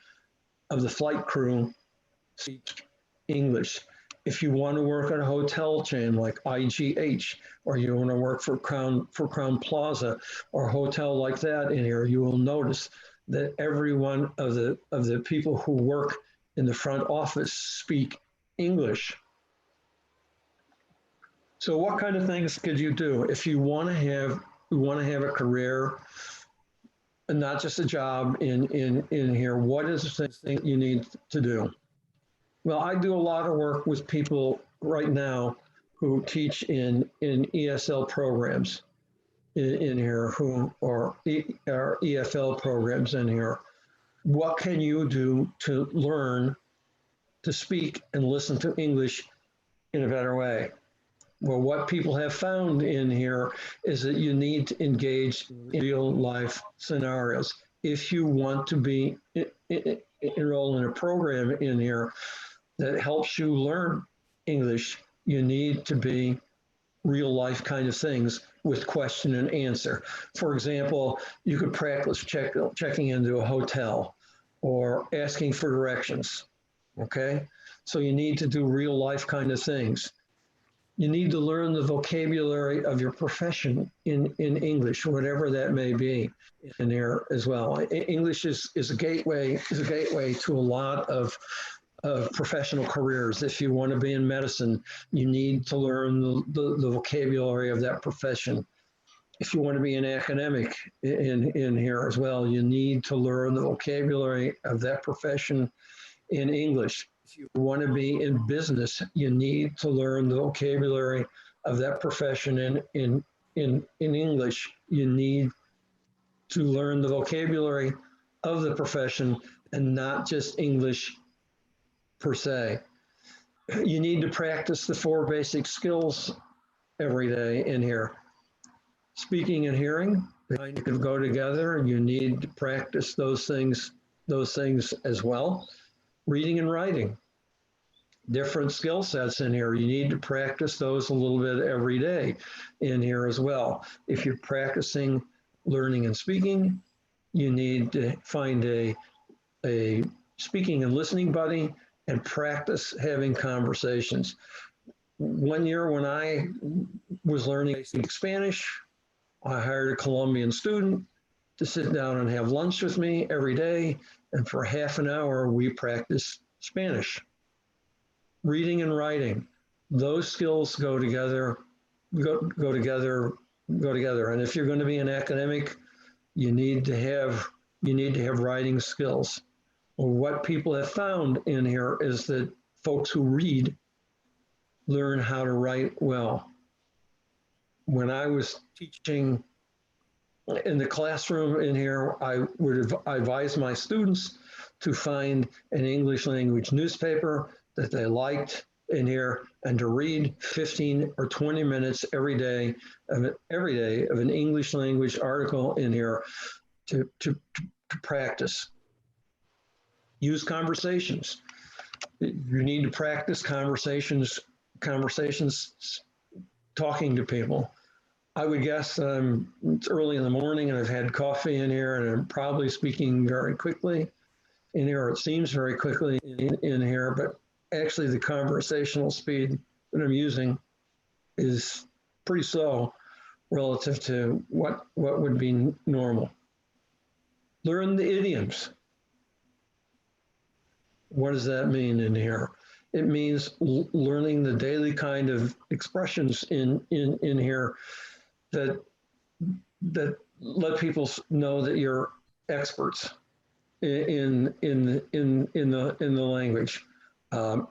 of the flight crew speaks English. If you want to work at a hotel chain like IGH, or you want to work for Crown Plaza or a hotel like that in here, you will notice that every one of the people who work in the front office speak English. So what kind of things could you do if you want to have a career and not just a job in here? What is the thing you need to do? Well, I do a lot of work with people right now who teach in ESL programs in here, who are EFL programs in here. What can you do to learn to speak and listen to English in a better way? Well, what people have found in here is that you need to engage in real life scenarios. If you want to be enrolled in a program in here that helps you learn English, you need to be real life kind of things with question and answer. For example, you could practice checking into a hotel or asking for directions, okay? So you need to do real life kind of things. You need to learn the vocabulary of your profession in English, whatever that may be in there as well. English is a gateway to a lot of professional careers. If you want to be in medicine, you need to learn the vocabulary of that profession. If you want to be an academic in here as well, you need to learn the vocabulary of that profession in English. If you want to be in business, you need to learn the vocabulary of that profession in English. You need to learn the vocabulary of the profession and not just English per se. You need to practice the 4 basic skills every day in here. Speaking and hearing, they can go together. You need to practice those things as well. Reading and writing, different skill sets in here. You need to practice those a little bit every day in here as well. If you're practicing learning and speaking, you need to find a speaking and listening buddy and practice having conversations. One year when I was learning Spanish, I hired a Colombian student to sit down and have lunch with me every day. And for half an hour, we practiced Spanish. Reading and writing, those skills go together. And if you're going to be an academic, you need to have writing skills. Well, what people have found in here is that folks who read learn how to write well. When I was teaching in the classroom in here, I would advise my students to find an English language newspaper that they liked in here and to read 15 or 20 minutes every day of an English language article in here to practice. Use conversations. You need to practice conversations talking to people. I would guess it's early in the morning and I've had coffee in here and I'm probably speaking very quickly in here, or it seems very quickly in here, but actually the conversational speed that I'm using is pretty slow relative to what would be normal. Learn the idioms. What does that mean in here? It means learning the daily kind of expressions in here that let people know that you're experts in the language.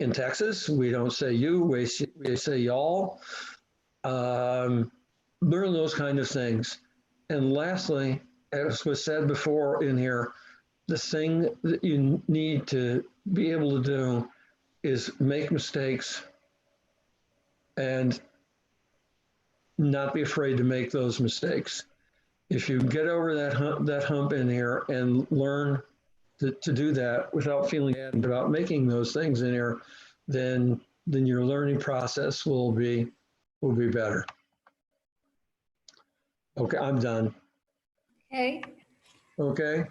In Texas, we don't say you, we say y'all. Learn those kind of things. And lastly, as was said before in here, the thing that you need to be able to do is make mistakes and not be afraid to make those mistakes. If you get over that hump in here and learn to do that without feeling bad about making those things in here, then your learning process will be better. Okay, I'm done. Okay. Okay.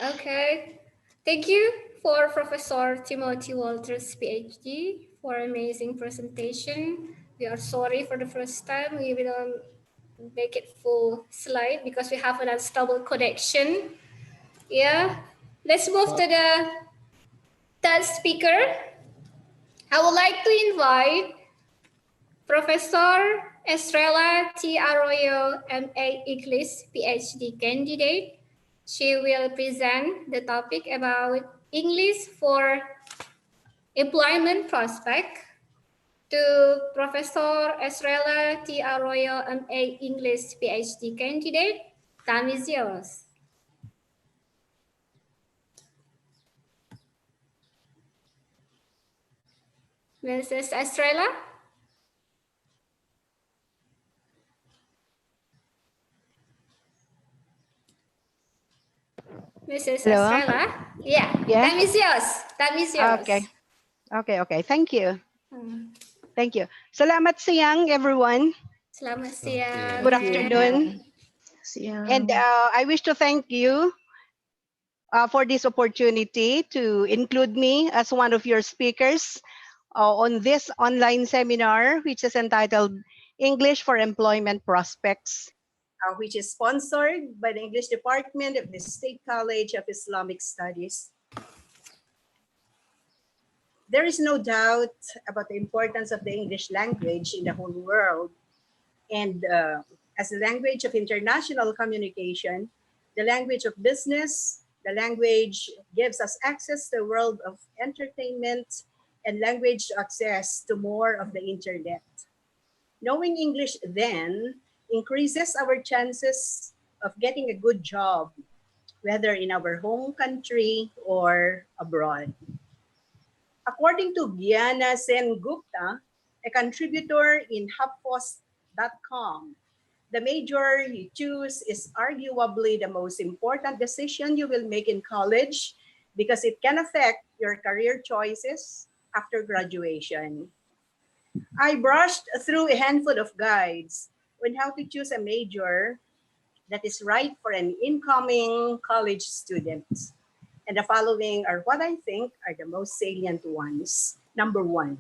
Okay. Thank you for Professor Timothy Walters, PhD, for amazing presentation. We are sorry for the first time we will make it full slide because we have an unstable connection. Yeah. Let's move to the third speaker. I would like to invite Professor Estrella T. Arroyo, MA English, PhD candidate. She will present the topic about English for employment prospect to Professor Estrella T. Arroyo, MA English PhD candidate. Time is yours. Mrs. Estrella? Mrs. Hello? Estrella? Yeah, Yes? time is yours. Time is yours. Okay. Thank you. Hmm. Thank you. Salamat siang, everyone. Selamat siang. Good afternoon. And I wish to thank you for this opportunity to include me as one of your speakers on this online seminar, which is entitled English for Employment Prospects, which is sponsored by the English Department of the State College of Islamic Studies. There is no doubt about the importance of the English language in the whole world. And as a language of international communication, the language of business, the language gives us access to the world of entertainment and language access to more of the internet. Knowing English then increases our chances of getting a good job, whether in our home country or abroad. According to Gyana Sengupta, a contributor in HubPost.com, the major you choose is arguably the most important decision you will make in college because it can affect your career choices after graduation. I brushed through a handful of guides on how to choose a major that is right for an incoming college student. And the following are what I think are the most salient ones. Number 1,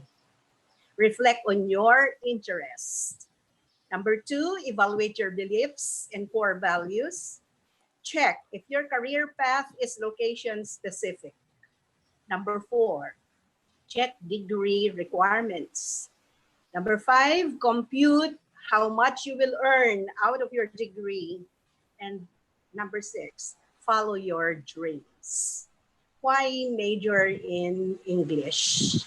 reflect on your interest. Number 2, evaluate your beliefs and core values. Check if your career path is location specific. Number 4, check degree requirements. Number 5, compute how much you will earn out of your degree. And number 6, follow your dreams. Why major in English?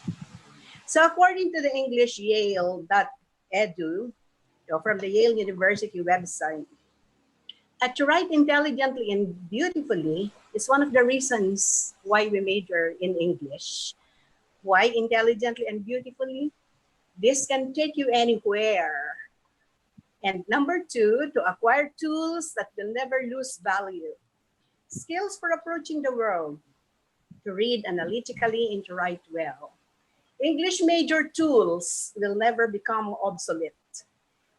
So according to the English Yale.edu, from the Yale University website, to write intelligently and beautifully is one of the reasons why we major in English. Why intelligently and beautifully? This can take you anywhere. And number 2, to acquire tools that will never lose value. Skills for approaching the world. To read analytically and to write well. English major tools will never become obsolete.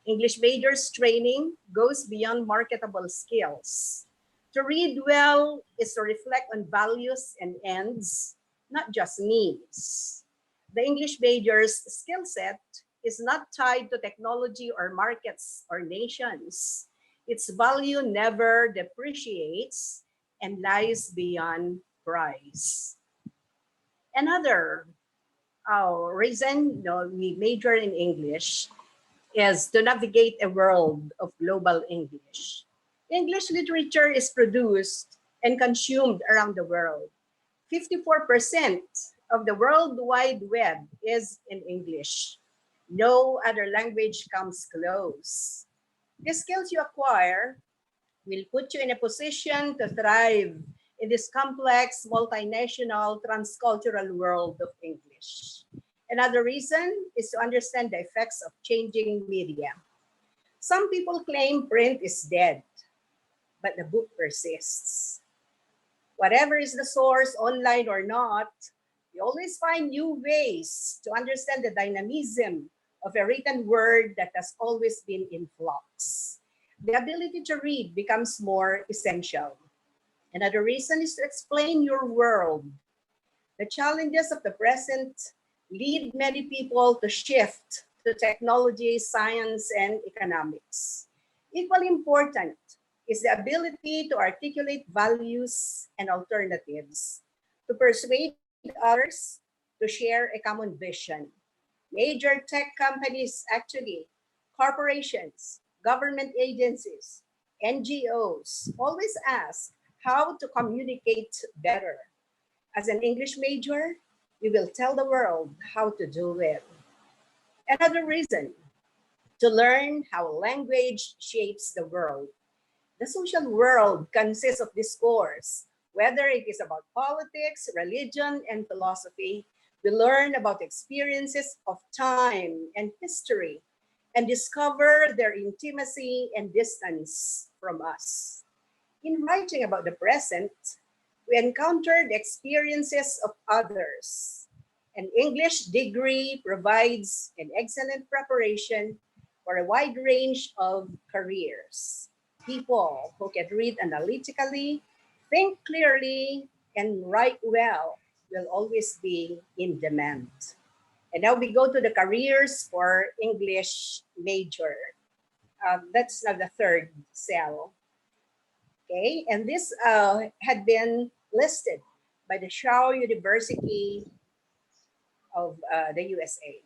English majors training goes beyond marketable skills. To read well is to reflect on values and ends, not just needs. The English major's skill set is not tied to technology or markets or nations. Its value never depreciates and lies beyond price. Another reason we major in English is to navigate a world of global English. English literature is produced and consumed around the world. 54% of the World Wide Web is in English. No other language comes close. The skills you acquire will put you in a position to thrive in this complex, multinational, transcultural world of English. Another reason is to understand the effects of changing media. Some people claim print is dead, but the book persists. Whatever is the source, online or not, you always find new ways to understand the dynamism of a written word that has always been in flux. The ability to read becomes more essential. Another reason is to explain your world. The challenges of the present lead many people to shift to technology, science, and economics. Equally important is the ability to articulate values and alternatives, to persuade others to share a common vision. Major tech companies, actually, corporations, government agencies, NGOs, always ask how to communicate better. As an English major, You will tell the world how to do it. Another reason, to learn how language shapes the world. The social world consists of discourse, whether it is about politics, religion, and philosophy. We learn about experiences of time and history and discover their intimacy and distance from us. In writing about the present, we encounter the experiences of others. An English degree provides an excellent preparation for a wide range of careers. People who can read analytically, think clearly, and write well will always be in demand. And now we go to the careers for English major. That's now the third cell. Okay, and this had been listed by the Shaw University of the USA.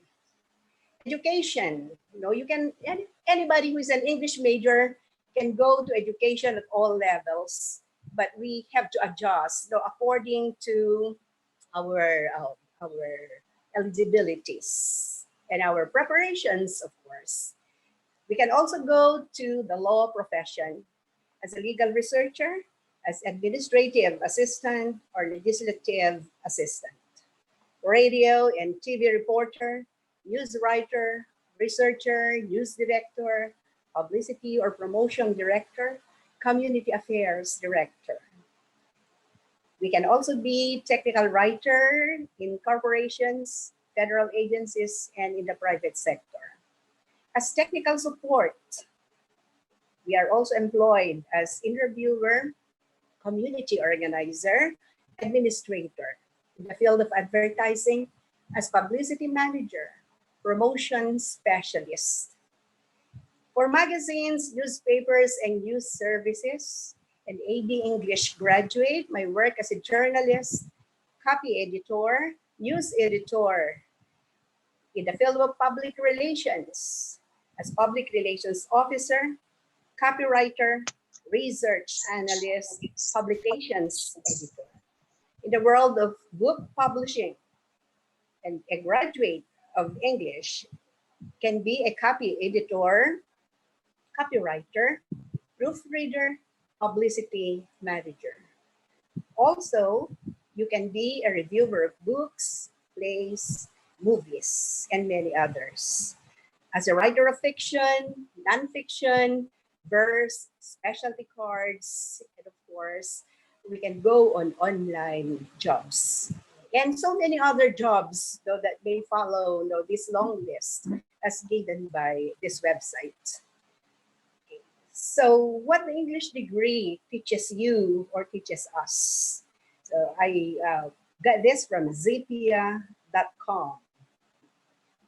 Education, you can, anybody who is an English major can go to education at all levels, but we have to adjust according to our eligibilities and our preparations, of course. We can also go to the law profession as a legal researcher, as administrative assistant, or legislative assistant. Radio and TV reporter, news writer, researcher, news director, publicity or promotion director, community affairs director. We can also be technical writer in corporations, federal agencies, and in the private sector. As technical support, we are also employed as interviewer, community organizer, administrator. In the field of advertising, as publicity manager, promotion specialist. For magazines, newspapers, and news services, an AD English graduate, my work as a journalist, copy editor, news editor. In the field of public relations, as public relations officer, copywriter, research analyst, publications editor. In the world of book publishing, and a graduate of English can be a copy editor, copywriter, proofreader, publicity manager. Also, you can be a reviewer of books, plays, movies, and many others. As a writer of fiction, nonfiction, verse, specialty cards, and of course, we can go on online jobs. And so many other jobs that may follow this long list as given by this website. Okay. So what the English degree teaches you or teaches us. So I got this from Zapier.com.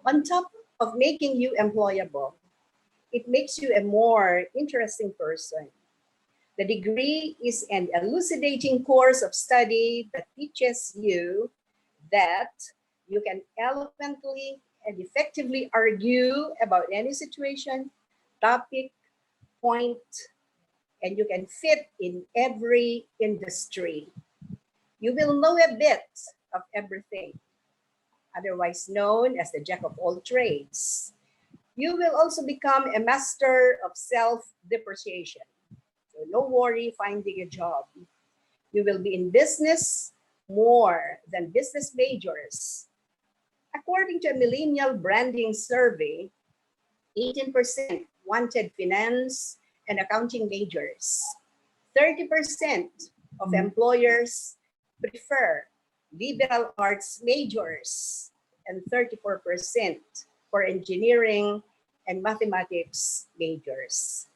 On top of making you employable, it makes you a more interesting person. The degree is an elucidating course of study that teaches you that you can eloquently and effectively argue about any situation, topic, point, and you can fit in every industry. You will know a bit of everything, otherwise known as the jack of all trades. You will also become a master of self-depreciation. So no worry finding a job. You will be in business more than business majors. According to a millennial branding survey, 18% wanted finance and accounting majors. 30% of employers prefer liberal arts majors, and 34% for engineering and mathematics majors.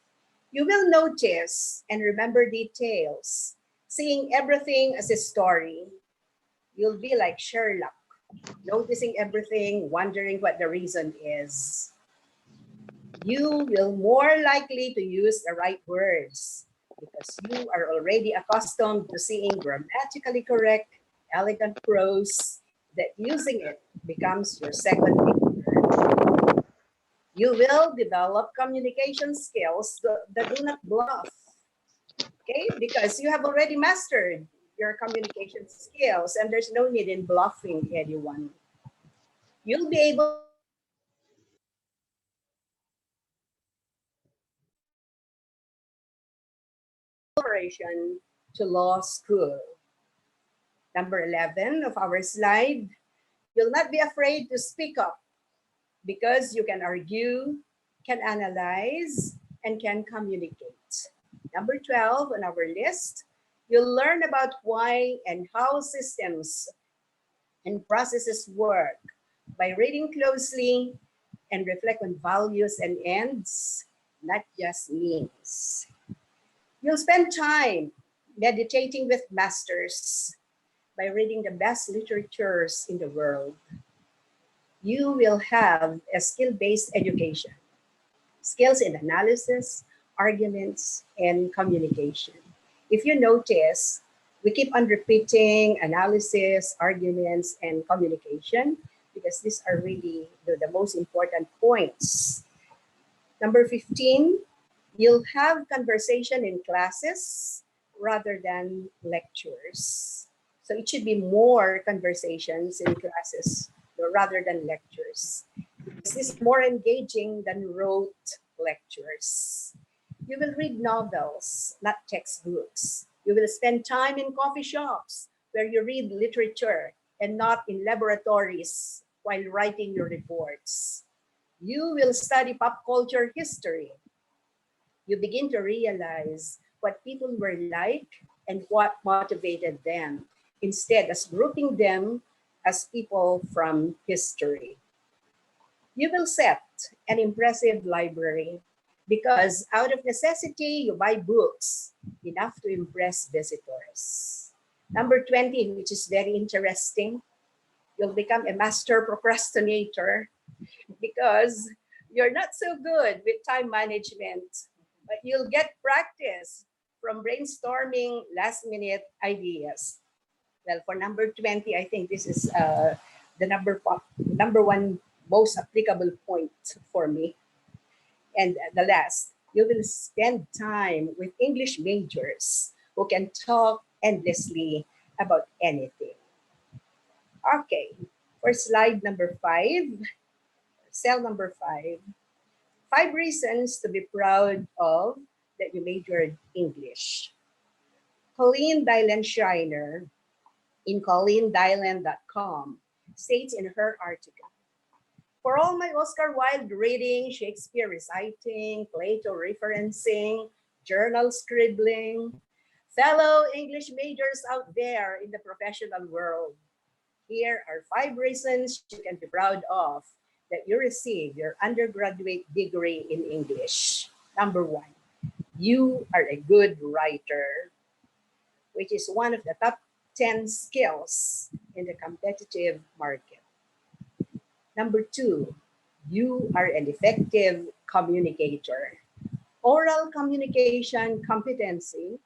You will notice and remember details, seeing everything as a story. You'll be like Sherlock, noticing everything, wondering what the reason is. You will more likely to use the right words because you are already accustomed to seeing grammatically correct, elegant prose, that using it becomes your second nature. You will develop communication skills that do not bluff, okay? Because you have already mastered your communication skills, and there's no need in bluffing anyone. You'll be able to law school. Number 11 of our slide, you'll not be afraid to speak up because you can argue, can analyze, and can communicate. Number 12 on our list, you'll learn about why and how systems and processes work by reading closely and reflect on values and ends, not just means. You'll spend time meditating with masters by reading the best literatures in the world. You will have a skill-based education, skills in analysis, arguments, and communication. If you notice, we keep on repeating analysis, arguments, and communication because these are really the most important points. Number 15, you'll have conversation in classes rather than lectures. So it should be more conversations in classes rather than lectures. This is more engaging than rote lectures. You will read novels, not textbooks. You will spend time in coffee shops where you read literature and not in laboratories while writing your reports. You will study pop culture history. You begin to realize what people were like and what motivated them, instead of grouping them as people from history. You will set an impressive library because out of necessity, you buy books, enough to impress visitors. Number 20, which is very interesting, you'll become a master procrastinator because you're not so good with time management, but you'll get practice from brainstorming last-minute ideas. Well, for number 20, I think this is the number one most applicable point for me. And the last, you will spend time with English majors who can talk endlessly about anything. Okay, for slide number 5, cell number 5, 5 reasons to be proud of that you majored English. Colleen Dylan Schreiner in ColleenDylan.com states in her article, for all my Oscar Wilde reading, Shakespeare reciting, Plato referencing, journal scribbling, fellow English majors out there in the professional world, here are 5 reasons you can be proud of that you received your undergraduate degree in English. Number 1, you are a good writer, which is one of the top 10 skills in the competitive market. Number 2, you are an effective communicator. Oral communication competency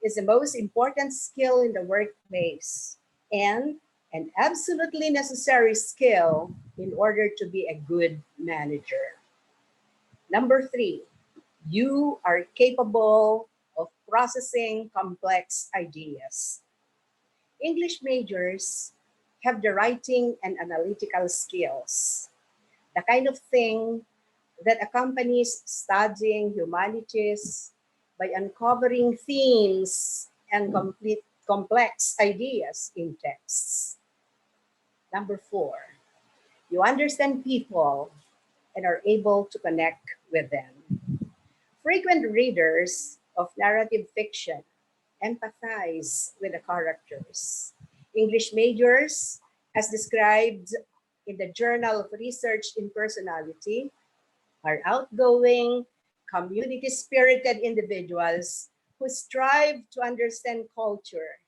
is the most important skill in the workplace and an absolutely necessary skill in order to be a good manager. Number 3, you are capable of processing complex ideas. English majors have the writing and analytical skills, the kind of thing that accompanies studying humanities by uncovering themes and complex ideas in texts. Number 4, you understand people and are able to connect with them. Frequent readers of narrative fiction empathize with the characters. English majors, as described in the Journal of Research in Personality, are outgoing, community-spirited individuals who strive to understand culture,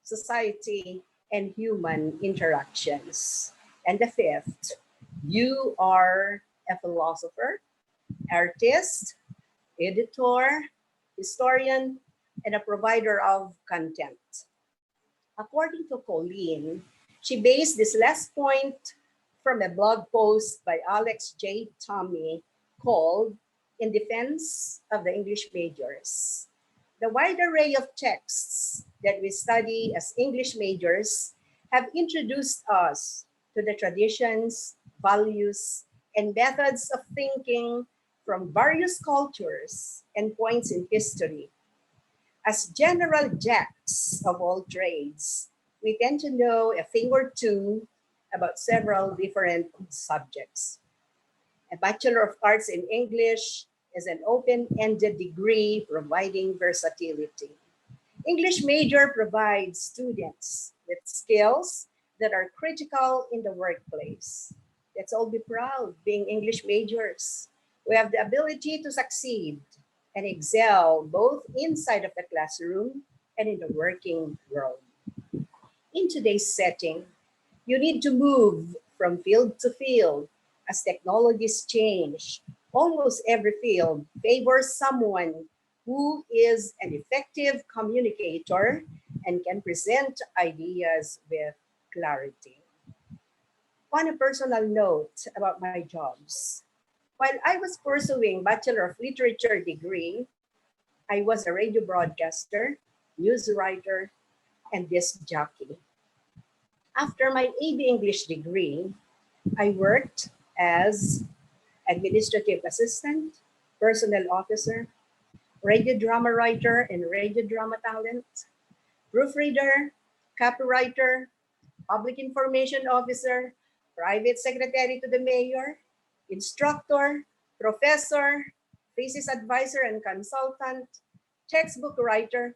society, and human interactions. And the 5th, you are a philosopher, artist, editor, historian, and a provider of content. According to Colleen, she based this last point from a blog post by Alex J. Tommy called In Defense of the English Majors. The wide array of texts that we study as English majors have introduced us to the traditions, values, and methods of thinking from various cultures and points in history. As general jacks of all trades, we tend to know a thing or two about several different subjects. A Bachelor of Arts in English is an open-ended degree providing versatility. English major provides students with skills that are critical in the workplace. Let's all be proud being English majors. We have the ability to succeed and excel both inside of the classroom and in the working world. In today's setting, you need to move from field to field as technologies change. Almost every field favors someone who is an effective communicator and can present ideas with clarity. On a personal note about my jobs, while I was pursuing Bachelor of Literature degree, I was a radio broadcaster, news writer, and disc jockey. After my AB English degree, I worked as administrative assistant, personnel officer, radio drama writer and radio drama talent, proofreader, copywriter, public information officer, private secretary to the mayor, instructor, professor, thesis advisor and consultant, textbook writer,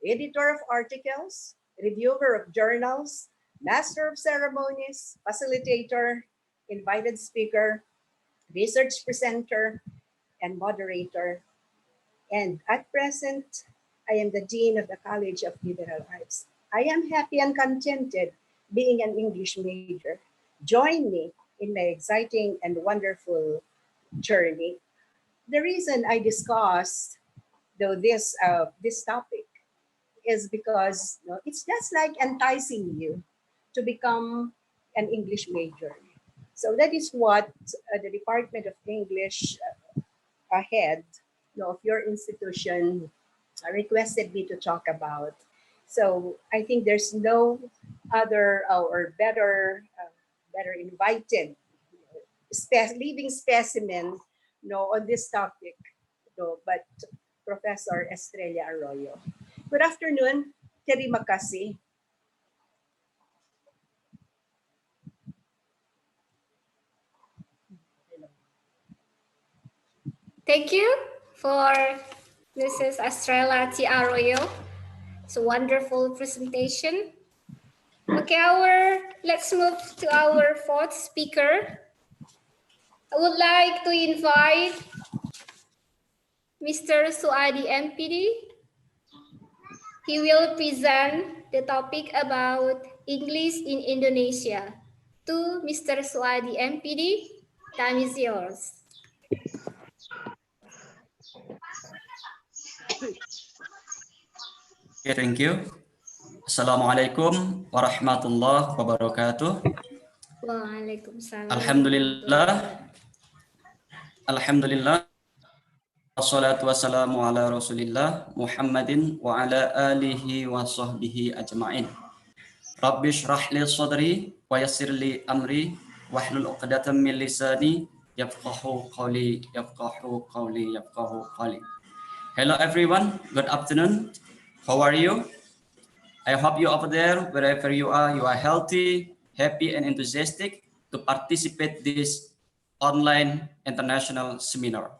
editor of articles, reviewer of journals, master of ceremonies, facilitator, invited speaker, research presenter, and moderator. And at present, I am the Dean of the College of Liberal Arts. I am happy and contented being an English major. Join me in my exciting and wonderful journey. The reason I discussed this topic is because it's just like enticing you to become an English major. So that is what the Department of English head of your institution requested me to talk about. So I think there's no other or better invited leading specimen on this topic, but Professor Estrella Arroyo. Good afternoon. Terima kasih. Thank you for Mrs. Estrella T. Arroyo. It's a wonderful presentation. Okay, let's move to our fourth speaker. I would like to invite Mr. Suadi MPD. He will present the topic about English in Indonesia. To Mr. Suadi MPD, time is yours. Okay, thank you. Assalamualaikum warahmatullahi wabarakatuh. Waalaikumsalam. Alhamdulillah. Wassalatu wassalamu ala Rasulillah Muhammadin wa ala alihi wa sahbihi ajma'in. Rabbi shrah li sadri wa yassir li amri wahlul 'uqdatam min lisani yafqahu qawli. Hello everyone, good afternoon. How are you? I hope you over there, wherever you are healthy, happy and enthusiastic to participate this online international seminar.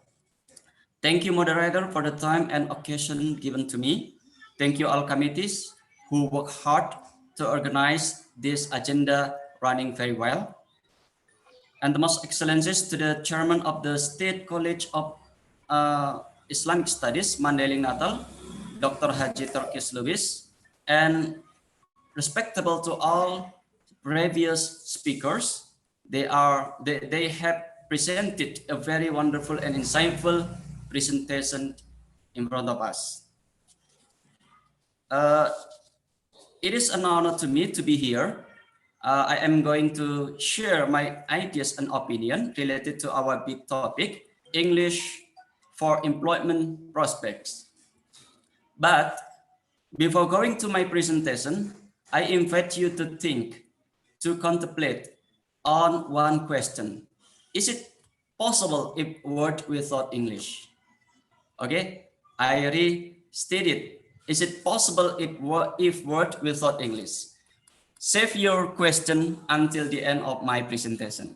Thank you, moderator, for the time and occasion given to me. Thank you all committees who work hard to organize this agenda running very well. And the most excellencies to the chairman of the State College of Islamic Studies, Mandailing Natal, Dr. Haji Turkis Lubis, and respectable to all previous speakers. They have presented a very wonderful and insightful presentation in front of us. It is an honor to me to be here. I am going to share my ideas and opinion related to our big topic, English for employment prospects. But before going to my presentation, I invite you to think, to contemplate on one question. Is it possible if word without English? Okay, I restated. Is it possible if word without English? Save your question until the end of my presentation.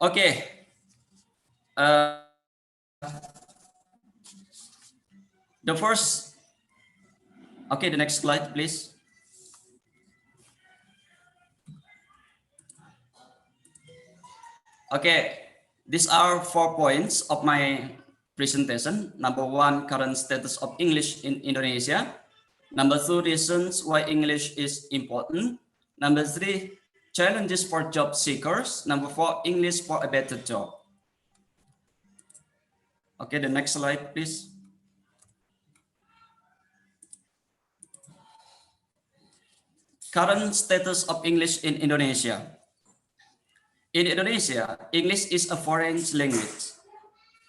Okay. The first, okay, the next slide, please. Okay, these are 4 points of my presentation. Number 1, current status of English in Indonesia. Number 2, reasons why English is important. Number 3, challenges for job seekers. Number 4, English for a better job. Okay, the next slide, please. Current status of English in Indonesia. In Indonesia, English is a foreign language.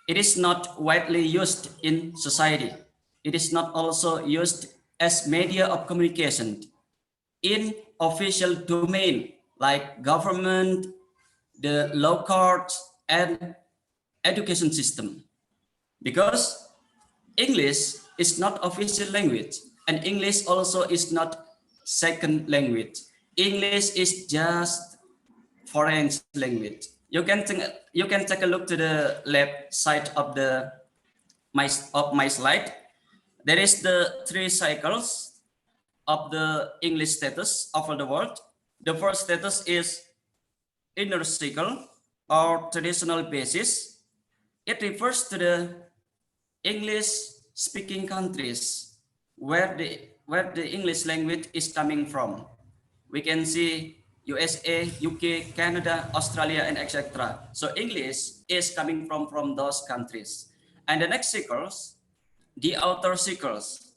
It is not widely used in society. It is not also used as media of communication in official domain like government, the law courts, and education system. Because English is not official language, and English also is not second language. English is just foreign language. You can take a look to the left side of my slide. There is the 3 cycles of the English status over the world. The first status is inner cycle or traditional basis. It refers to the English speaking countries where the English language is coming from. We can see USA, UK, Canada, Australia, and etc. So English is coming from those countries. And the next cycles, the outer cycles,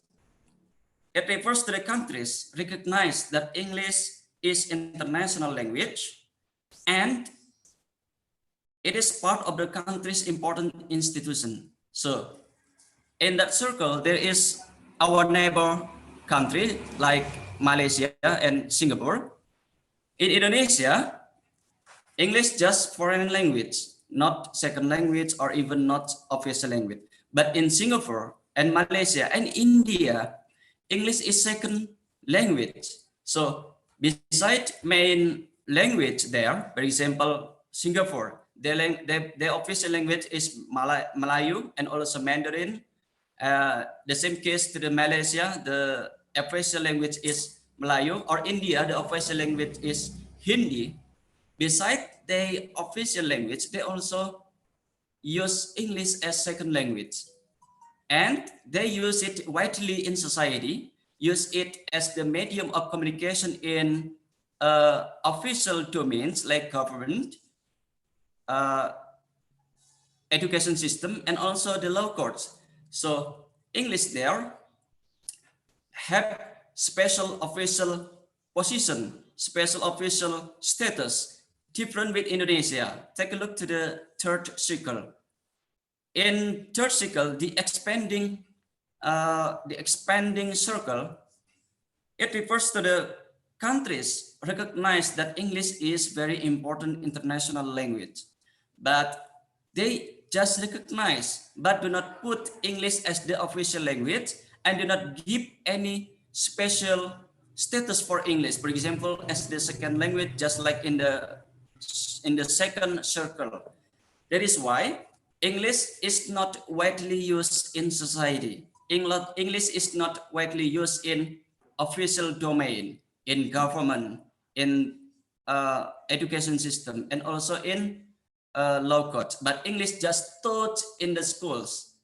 it refers to the countries recognize that English is international language and it is part of the country's important institution. So in that circle, there is our neighbor country like Malaysia and Singapore. In Indonesia, English just foreign language, not second language or even not official language. But in Singapore and Malaysia and India, English is second language. So besides main language there, for example, Singapore, their official language is Melayu and also Mandarin. The same case to the Malaysia, the official language is Melayu, or India, the official language is Hindi. Besides the official language, they also use English as second language. And they use it widely in society, use it as the medium of communication in official domains like government, education system, and also the law courts. So English there have special official position, special official status, different with Indonesia. Take a look to the third cycle. In third cycle, the expanding circle, it refers to the countries recognize that English is very important international language, but they just recognize but do not put English as the official language and do not give any special status for English, for example, as the second language, just like in the second circle. That is why English is not widely used in society. English is not widely used in official domain, in government, in education system, and also in law courts. But English just taught in the schools.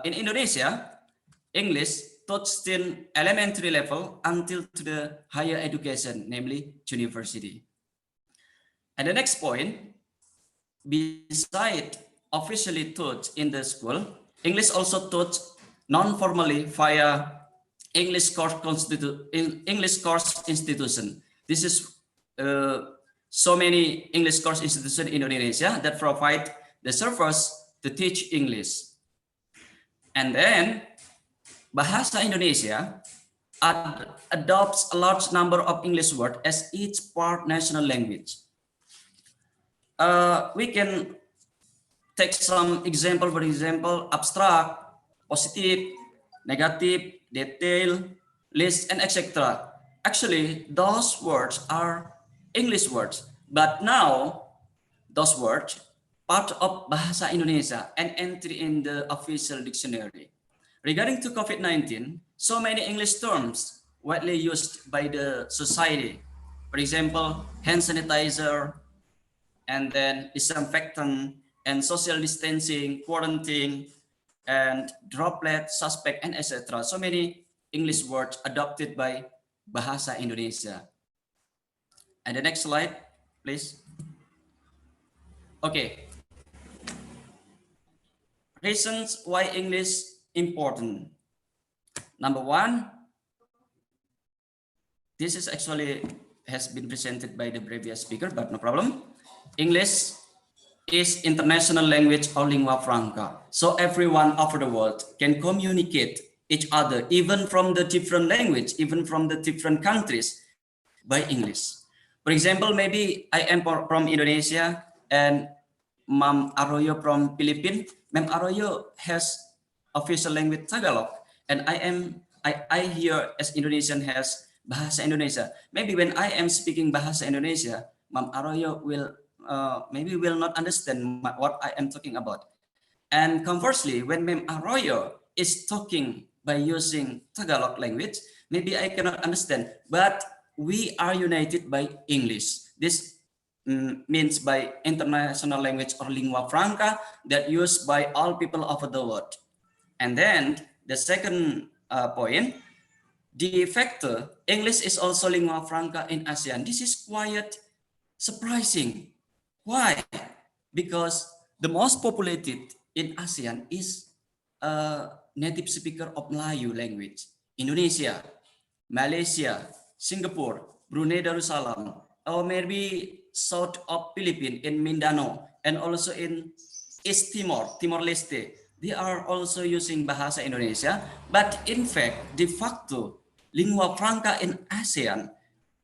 In Indonesia, English taught in elementary level until to the higher education, namely university. And the next point, beside officially taught in the school, English also taught non-formally via English course institution. This is so many English course institutions in Indonesia that provide the service to teach English. And then Bahasa Indonesia adopts a large number of English words as its part national language. We can take some example, for example, abstract, positive, negative, detail, list, and etc. Actually, those words are English words, but now those words part of Bahasa Indonesia and entry in the official dictionary. Regarding to COVID-19, so many English terms widely used by the society. For example, hand sanitizer, and then disinfectant, and social distancing, quarantine, and droplet, suspect, and etc. So many English words adopted by Bahasa Indonesia. And the next slide, please. Okay. Reasons why English important. Number one, this is actually has been presented by the previous speaker, but no problem. English is international language or lingua franca. So everyone over the world can communicate each other, even from the different language, even from the different countries, by English. For example, maybe I am from Indonesia and Mam Arroyo from Philippines. Mam Arroyo has official language Tagalog, and I here as Indonesian has Bahasa Indonesia. Maybe when I am speaking Bahasa Indonesia, Mam Arroyo will maybe will not understand what I am talking about. And conversely, when Mam Arroyo is talking by using Tagalog language, maybe I cannot understand, but we are united by English. This means by international language or lingua franca that used by all people over the world. And then the second point, de facto, English is also lingua franca in ASEAN. This is quite surprising. Why? Because the most populated in ASEAN is a native speaker of Melayu language. Indonesia, Malaysia, Singapore, Brunei Darussalam, or maybe south of Philippines in Mindanao, and also in East Timor, Timor-Leste. They are also using Bahasa Indonesia, but in fact, de facto, lingua franca in ASEAN,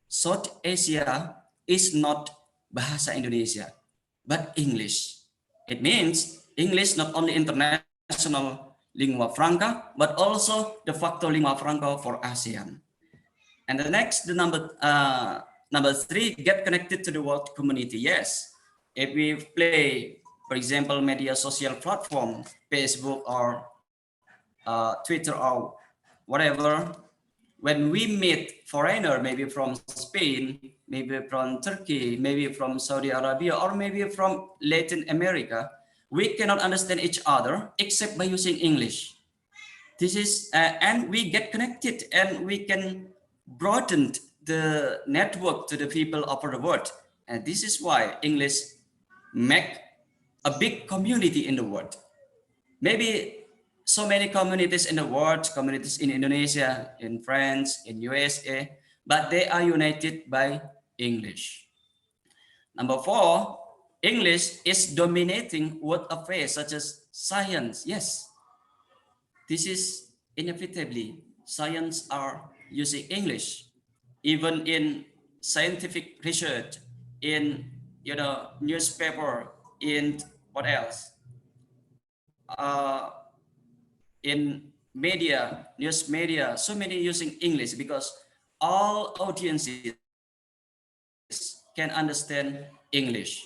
South Asia is not Bahasa Indonesia, but English. It means English not only international lingua franca, but also de facto lingua franca for ASEAN. And the next, the number three, get connected to the world community. Yes, if we play, for example, media social platform, Facebook or Twitter or whatever, when we meet foreigner, maybe from Spain, maybe from Turkey, maybe from Saudi Arabia, or maybe from Latin America, we cannot understand each other except by using English. This is, and we get connected and we can broaden the network to the people over the world. And this is why English make a big community in the world. Maybe so many communities in the world, communities in Indonesia, in France, in USA, but they are united by English. Number four, English is dominating word affairs such as science. Yes, this is inevitably, science are using English, even in scientific research, in newspaper, in what else? In media, news media, so many using English because all audiences can understand English.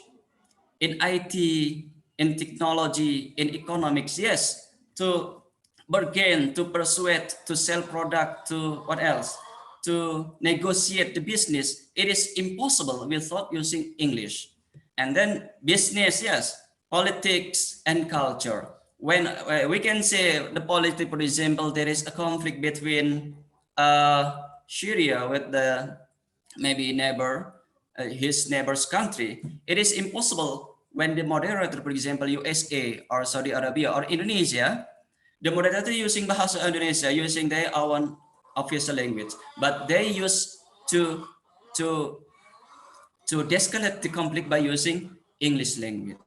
In IT, in technology, in economics, yes, to bargain, to persuade, to sell product, to what else? To negotiate the business, it is impossible without using English. And then business, yes, politics and culture. When we can say the politics, for example, there is a conflict between Syria with the maybe neighbor, his neighbor's country, it is impossible when the moderator, for example, USA or Saudi Arabia or Indonesia, the moderator using Bahasa Indonesia, using their own official language, but they use to de-escalate the conflict by using English language.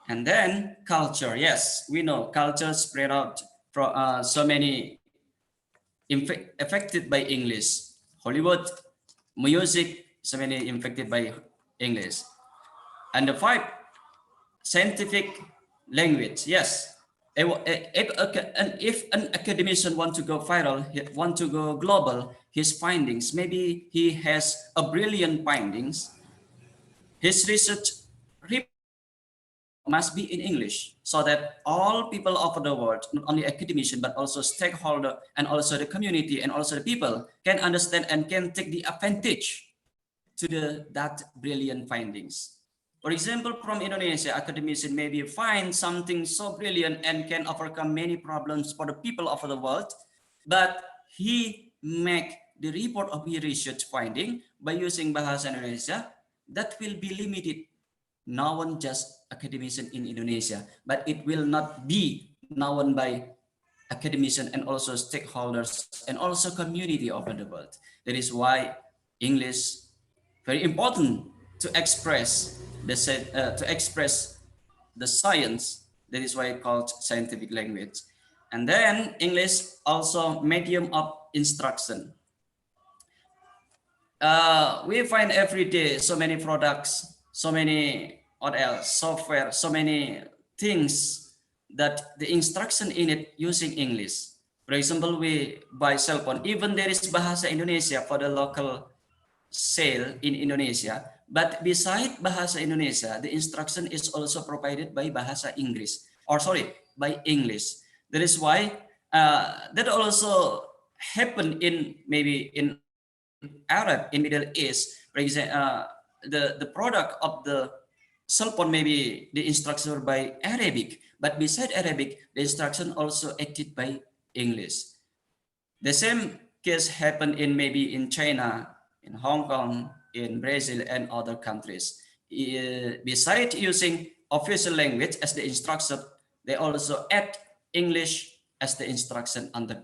And then culture, yes, we know culture spread out so many affected by English. Hollywood, music, so many infected by English. And the 5, scientific language. Yes, if an academician want to go viral, want to go global, his findings, maybe he has a brilliant findings, his research must be in English, so that all people of the world, not only academician, but also stakeholder and also the community and also the people can understand and can take the advantage to that brilliant findings. For example, from Indonesia, academician maybe find something so brilliant and can overcome many problems for the people of the world, but he make the report of his research finding by using Bahasa Indonesia that will be limited. Known just academician in Indonesia, but it will not be known by academician and also stakeholders and also community over the world. That is why English very important to express the science. That is why it's called scientific language. And then English also medium of instruction. We find every day so many products, so many what else, software, so many things that the instruction in it using English. For example, we buy cell phone, even there is Bahasa Indonesia for the local sale in Indonesia, but beside Bahasa Indonesia, the instruction is also provided by Bahasa English, or sorry, by English. That is why that also happened in maybe in Arab, in Middle East, for example, the product of the cell phone, maybe the instruction by Arabic, but beside Arabic, the instruction also acted by English. The same case happened in maybe in China, in Hong Kong, in Brazil, and other countries. Besides using official language as the instruction, they also add English as the instruction on the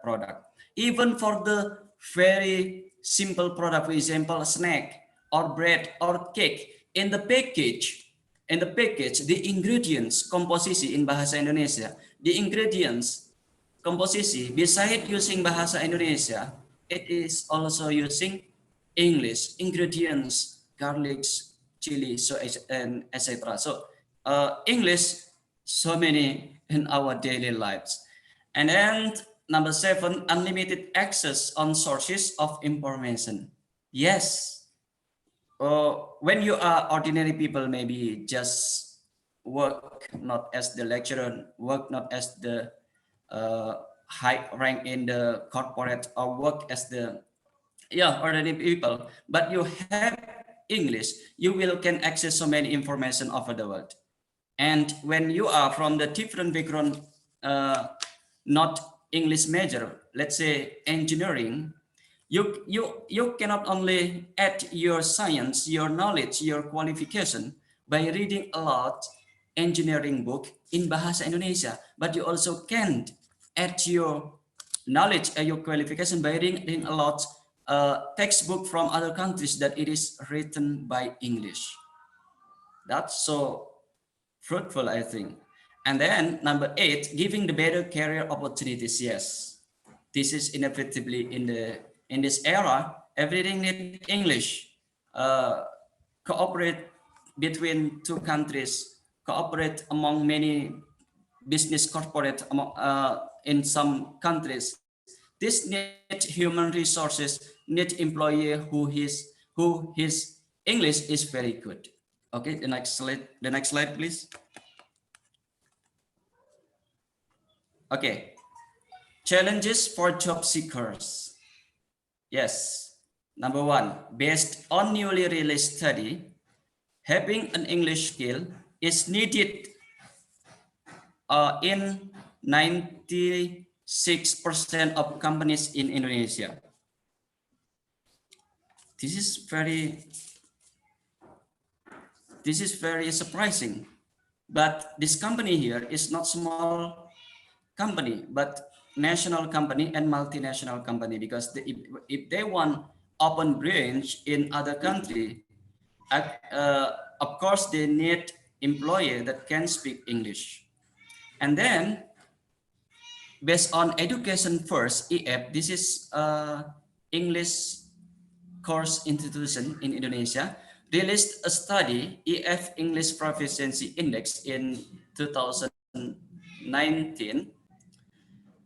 product. Even for the very simple product, for example, snack or bread or cake, in the package, the ingredients composition in Bahasa Indonesia, the ingredients composition, beside using Bahasa Indonesia, it is also using English ingredients, garlics, chili, so and etc. So English, so many in our daily lives. And then number 7, unlimited access on sources of information. Yes. When you are ordinary people, maybe just work not as the lecturer, work not as the high rank in the corporate, or work as the ordinary people, but you have English, you can access so many information over the world. And when you are from the different background, not English major, let's say engineering, you cannot only add your science, your knowledge, your qualification by reading a lot engineering book in Bahasa Indonesia, but you also can add your knowledge and your qualification by reading a lot textbook from other countries that it is written by English. That's so fruitful, I think. And then number 8, giving the better career opportunities. Yes, this is inevitably in this era, everything needs English. Cooperate between two countries, cooperate among many business corporate in some countries. This need human resources, need employee who his English is very good. Okay, the next slide, please. Okay, challenges for job seekers. Yes, number 1, based on newly released study, having an English skill is needed in 96% of companies in Indonesia. This is very surprising, but this company here is not small company, but national company and multinational company, because if they want open branch in other country, of course they need employee that can speak English. And then based on Education First (EF), this is English course institution in Indonesia, released a study, EF English Proficiency Index, in 2019.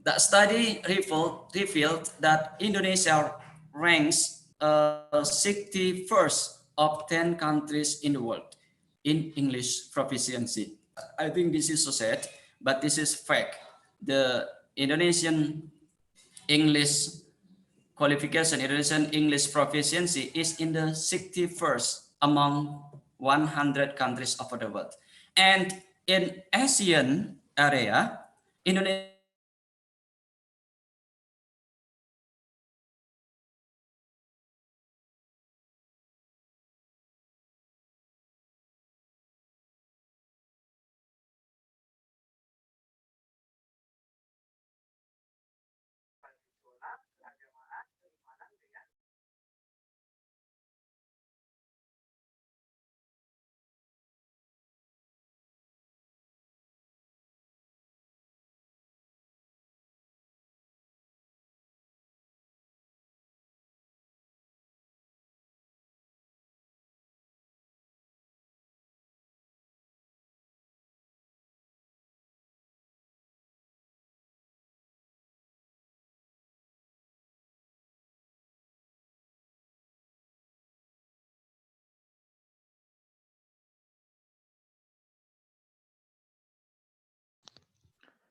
The study revealed that Indonesia ranks 61st of 10 countries in the world in English proficiency. I think this is so sad, but this is fact. The Indonesian English qualification, Indonesian English proficiency is in the 61st among 100 countries of the world. And in Asian area, Indonesia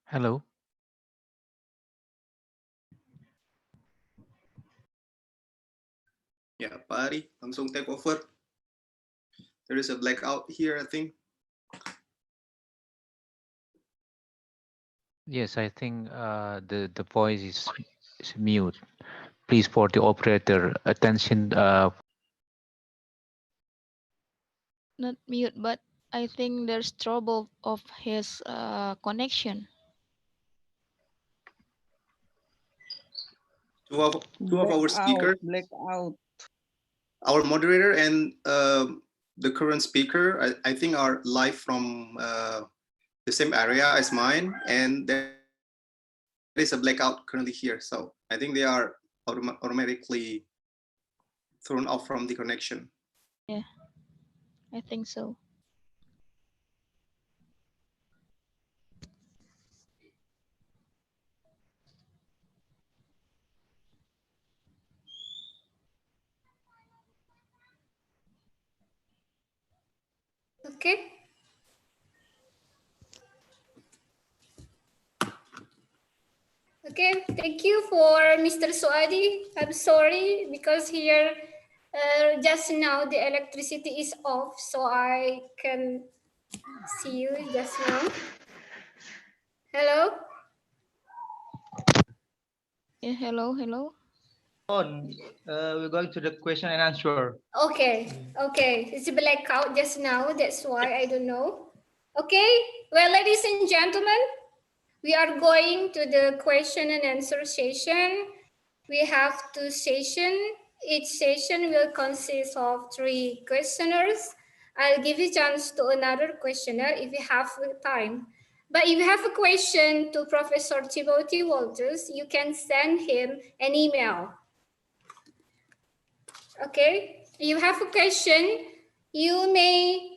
Hello. Ya, Pak Ari, langsung take over. There is a blackout here, I think. Yes, I think the voice is mute. Please, for the operator, attention. Not mute, but I think there's trouble of his connection. Two of our speaker, our moderator, and the current speaker, I think are live from the same area as mine, and there is a blackout currently here. So I think they are automatically thrown off from the connection. Yeah, I think so. Okay. Okay, thank you for Mr. Suadi. I'm sorry because here just now the electricity is off, so I can see you just now. Hello? Yeah, hello. We're going to the question and answer. Okay, it's a blackout just now, that's why I don't know. Okay, well, ladies and gentlemen, we are going to the question and answer session. We have 2 sessions. Each session will consist of 3 questioners. I'll give you a chance to another questioner if you have time. But if you have a question to Professor Timothy Walters, you can send him an email. Okay, you have a question, you may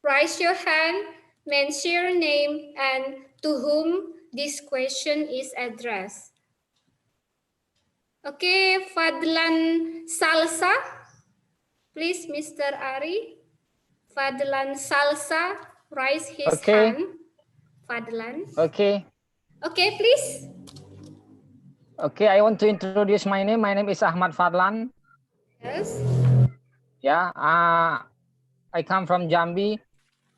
raise your hand, mention your name, and to whom this question is addressed. Okay, Fadlan Salsa, please, Mr. Ari. Fadlan Salsa, raise his hand. Fadlan. Okay. Okay, please. Okay, I want to introduce my name. My name is Ahmad Fadlan. Yes. Yeah, I come from Jambi,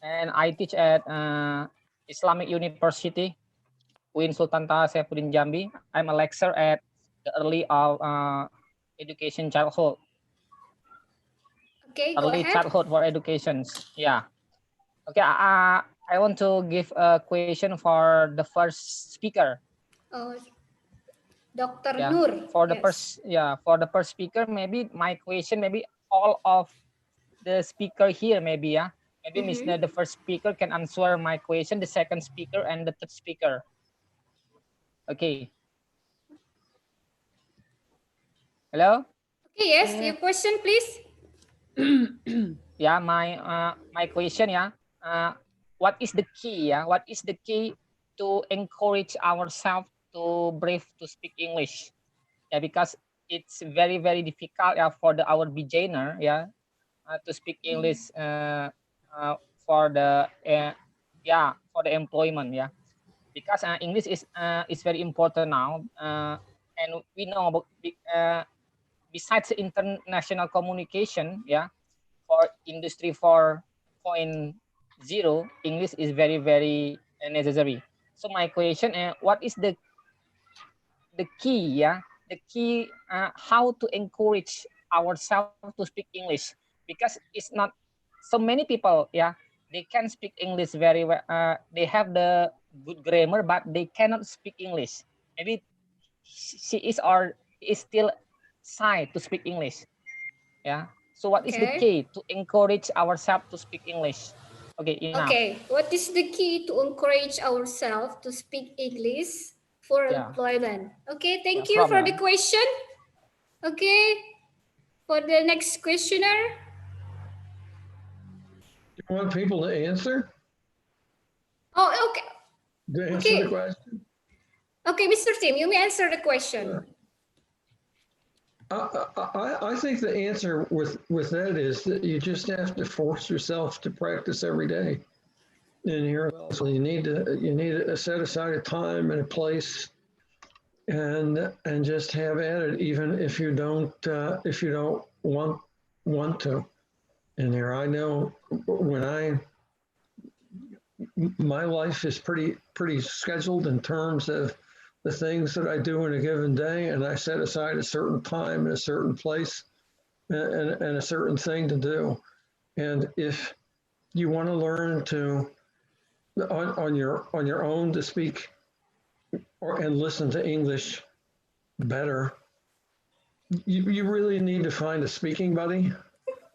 and I teach at Islamic University, UIN Sultan Taha Saifuddin Jambi. I'm a lecturer at the early education childhood. Okay, go early ahead. childhood for education. Yeah. Okay, I want to give a question for the first speaker. Oh, Dr. Yeah. Nur. For the Yes. for the first speaker, maybe my question, maybe all of the speaker here, maybe maybe Mhm. the first speaker can answer my question, the second speaker and the third speaker. Okay. Hello? Okay, yes, your question, please. Yeah, my question, yeah. What is the key, yeah? What is the key to encourage ourselves to brave to speak English? Yeah, because it's very, very difficult, yeah, for our beginner, yeah, to speak English for the for the employment, yeah, because English is very important now, and we know about besides international communication, yeah, for industry 4.0, English is very, very necessary. So my question, what is the key, yeah, the key how to encourage ourselves to speak English, because it's not so many people, yeah, they can speak English very well, they have the good grammar, but they cannot speak English. Maybe she is or is still shy to speak English, yeah. So what is the Okay. key to encourage ourselves to speak English? Okay, enough. Okay, what is the key to encourage ourselves to speak English for Yeah. employment? Okay, thank No you for the problem. question. Okay, for the next questioner. You want people to answer? Oh, okay. To answer the Okay. question? Okay, Mr. Tim, you may answer the question. I think the answer with that is that you just have to force yourself to practice every day. And here, so you need to set aside a time and a place, and just have at it, even if you don't want to. And here, I know when my life is pretty scheduled in terms of the things that I do in a given day, and I set aside a certain time and a certain place and a certain thing to do. And if you want to learn to on your own to speak and listen to English better, you really need to find a speaking buddy,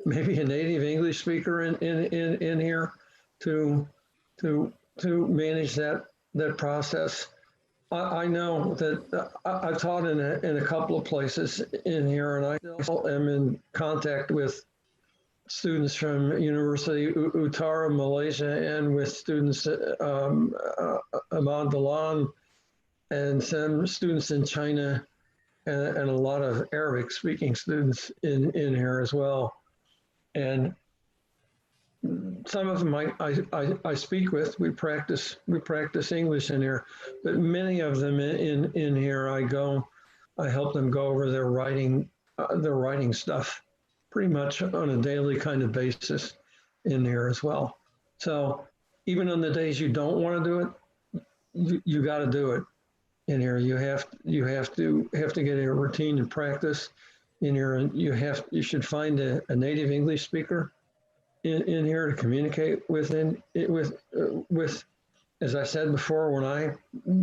maybe a native English speaker in here to manage that process. I know that I taught in a couple of places in here, and I still am in contact with students from University Utara, Malaysia, and with students Ahmad Dalan, and some students in China, and a lot of Arabic speaking students in here as well. And some of them I speak with. We practice English in here, but many of them in here I help them go over their writing stuff pretty much on a daily kind of basis in here as well. So even on the days you don't want to do it, you got to do it in here. You have to get a routine and practice in here, and you should find a native English speaker in here to communicate with, as I said before, when I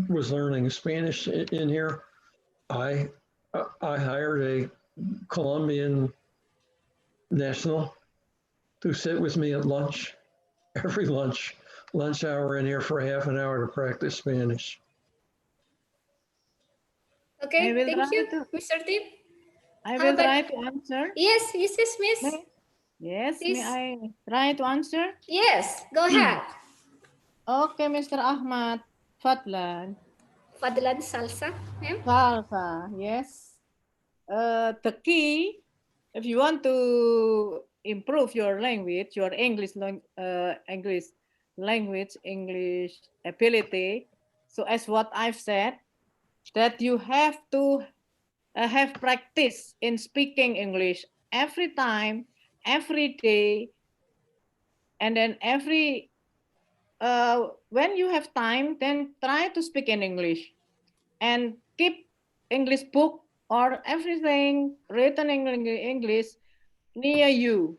was learning Spanish in here, I hired a Colombian national to sit with me at lunch, every lunch hour in here for half an hour to practice Spanish. Okay, will thank try you, to- Mr. Tim. I How will about- try to answer. Yes, yes, miss. Yes, Please. may I try to answer? Yes, go ahead. Okay, Mr. Ahmad Fadlan. Fadlan Salsa, ma'am. Salsa, yes. The key, if you want to improve your language, your English language, English ability. So as what I've said, that you have to have practice in speaking English every time, every day, and then when you have time, then try to speak in English and keep English book or everything written in English near you.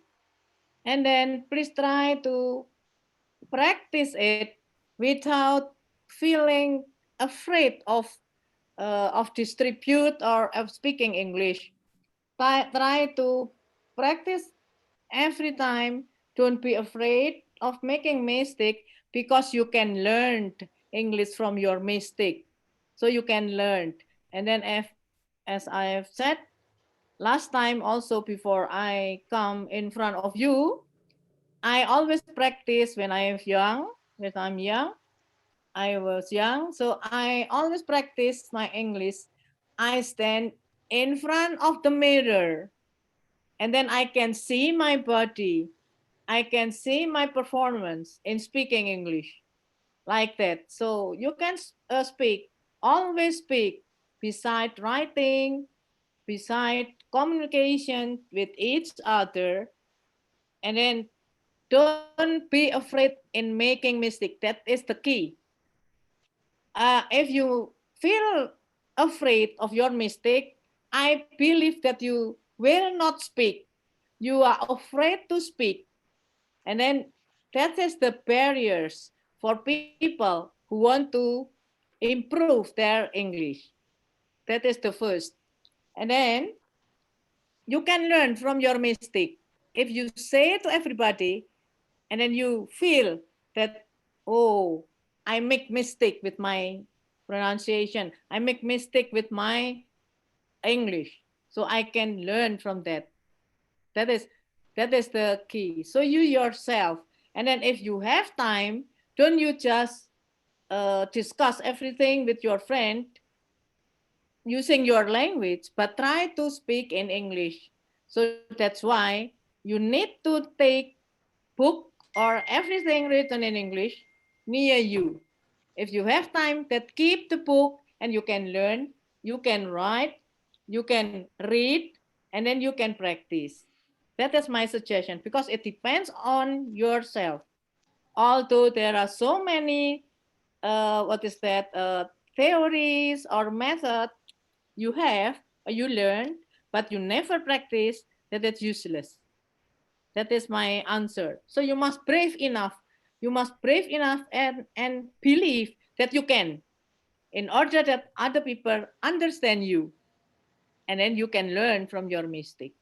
And then please try to practice it without feeling afraid of distribute or of speaking English. Try to practice every time. Don't be afraid of making mistake, because you can learn English from your mistake. so you can learn. And then as I have said last time also, before I come in front of you, I always practice when I am young, when I'm young. I was young, so I always practice my English. I stand in front of the mirror, and then I can see my body. I can see my performance in speaking English like that. So you can speak, always speak, beside writing, beside communication with each other, and then don't be afraid in making mistake. That is the key. If you feel afraid of your mistake, I believe that you will not speak. You are afraid to speak. And then that is the barriers for people who want to improve their English. That is the first. And then you can learn from your mistake. If you say to everybody, and then you feel that, oh, I make mistake with my pronunciation, I make mistake with my English, so I can learn from that. That is the key. So you yourself, and then if you have time, don't you just discuss everything with your friend using your language, but try to speak in English. So that's why you need to take book or everything written in English near you. If you have time, that keep the book and you can learn, you can write, you can read, and then you can practice. That is my suggestion, because it depends on yourself. Although there are so many, theories or method you have or you learn, but you never practice, that is useless. That is my answer. So you must brave enough. You must brave enough and believe that you can, in order that other people understand you. And then you can learn from your mistake.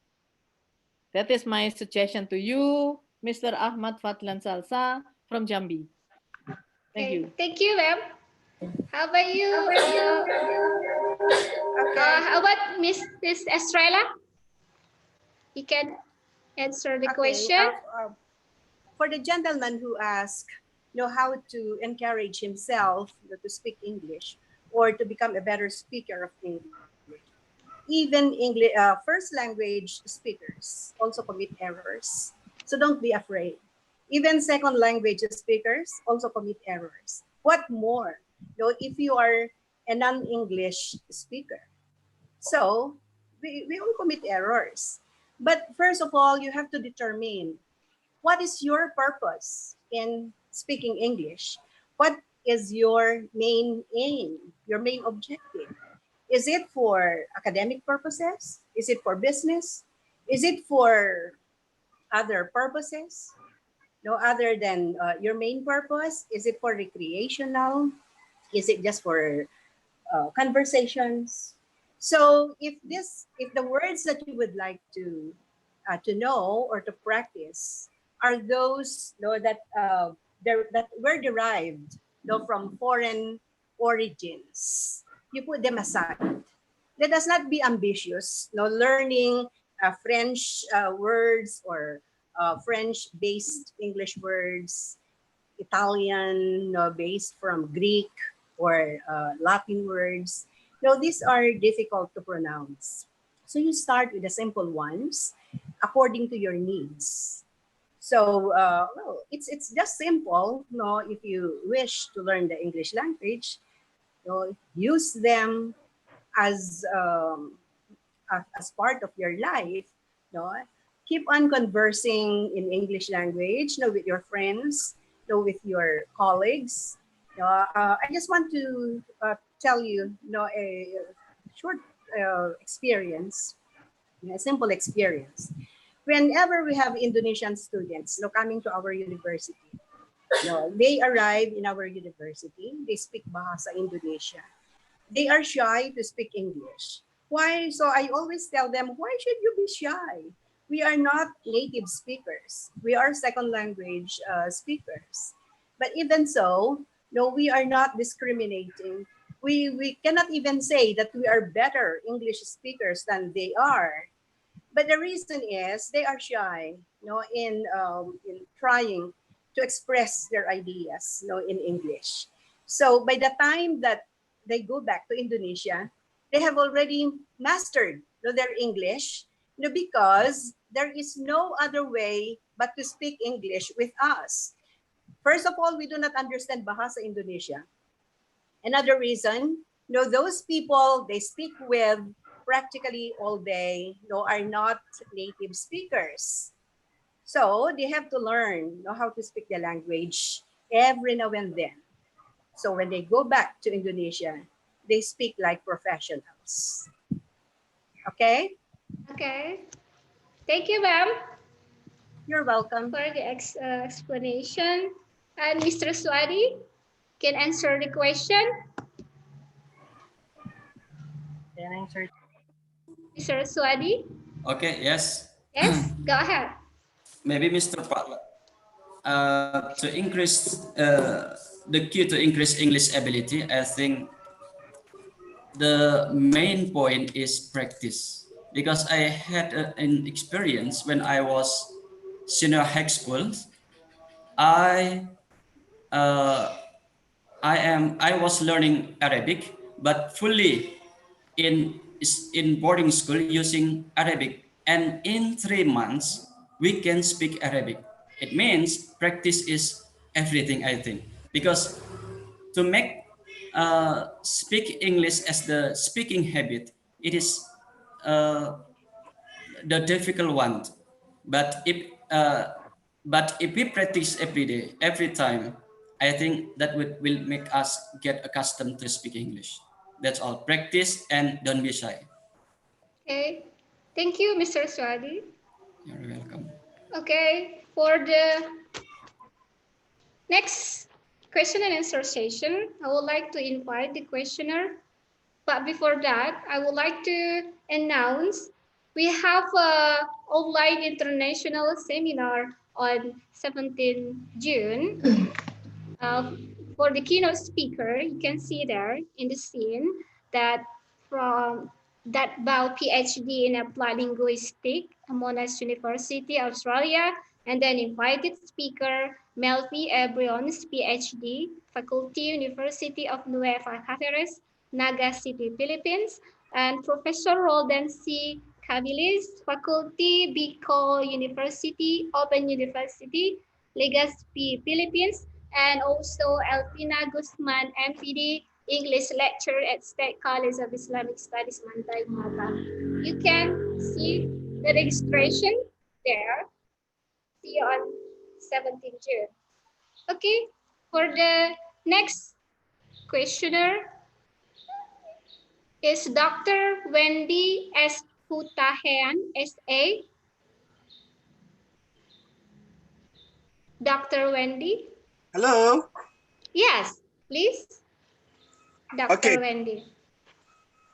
That is my suggestion to you, Mr. Ahmad Fadlan Salsa from Jambi. Thank you. Thank you, ma'am. How about you? How about Miss Estrella? You can answer the question. For the gentleman who asked, how to encourage himself to speak English or to become a better speaker of English. Even English, first language speakers also commit errors. So don't be afraid. Even second language speakers also commit errors. What more, if you are a non-English speaker? So we all commit errors. But first of all, you have to determine what is your purpose in speaking English. What is your main aim, your main objective? Is it for academic purposes? Is it for business? Is it for other purposes? No other than your main purpose? Is it for recreational? Is it just for conversations? So if the words that you would like to know or to practice are those that were derived from foreign origins, you put them aside. Let us not be ambitious. Learning French words or French-based English words, Italian based from Greek or Latin words. These are difficult to pronounce. So you start with the simple ones according to your needs. So it's just simple. If you wish to learn the English language, use them as part of your life. Keep on conversing in English language, with your friends, with your colleagues. I just want to tell you, a short experience, a simple experience. Whenever we have Indonesian students coming to our university, they arrive in our university, they speak Bahasa Indonesia. They are shy to speak English. Why? So I always tell them, why should you be shy? We are not native speakers. We are second language speakers. But even so, we are not discriminating we cannot even say that we are better English speakers than they are. But the reason is they are shy, in trying to express their ideas, in English. So by the time that they go back to Indonesia, they have already mastered, their English, because there is no other way but to speak English with us. First of all, we do not understand Bahasa Indonesia. Another reason, those people they speak with practically all day, are not native speakers. So they have to learn how to speak the language every now and then. So when they go back to Indonesia, they speak like professionals. Okay? Okay. Thank you, ma'am. You're welcome. For the explanation. And Mr. Swadi can answer the question. Mr. Swadi? Okay, yes. Yes, go ahead. Maybe Mr. Patla. To increase the key to increase English ability, I think the main point is practice. Because I had an experience when I was senior high school. I was learning Arabic, but fully in boarding school using Arabic, and in 3 months we can speak Arabic. It means practice is everything, I think, because to make speak English as the speaking habit, it is the difficult one. But if we practice every day, every time, I think that will make us get accustomed to speak English. That's all. Practice and don't be shy. Okay. Thank you, Mr. Swadi. You're welcome. Okay. For the next question and answer session, I would like to invite the questioner. But before that, I would like to announce we have an online international seminar on 17 June. For the keynote speaker, you can see there in the scene that about PhD in applied linguistics at Monash University, Australia, and then invited speaker Melfi Ebriones, PhD, Faculty University of Nueva Cáceres, Naga City, Philippines, and Professor Roldan C. Cabilis, Faculty Bicol University, Open University, Legazpi, Philippines, and also Elfina Guzman, MPD, English lecturer at State College of Islamic Studies, Mantai, Malta. You can see the registration there. See you on 17 June. Okay, for the next questioner is Dr. Wendy S. Putahean, SA. Dr. Wendy? Hello. Yes, please. Dr. Wendy.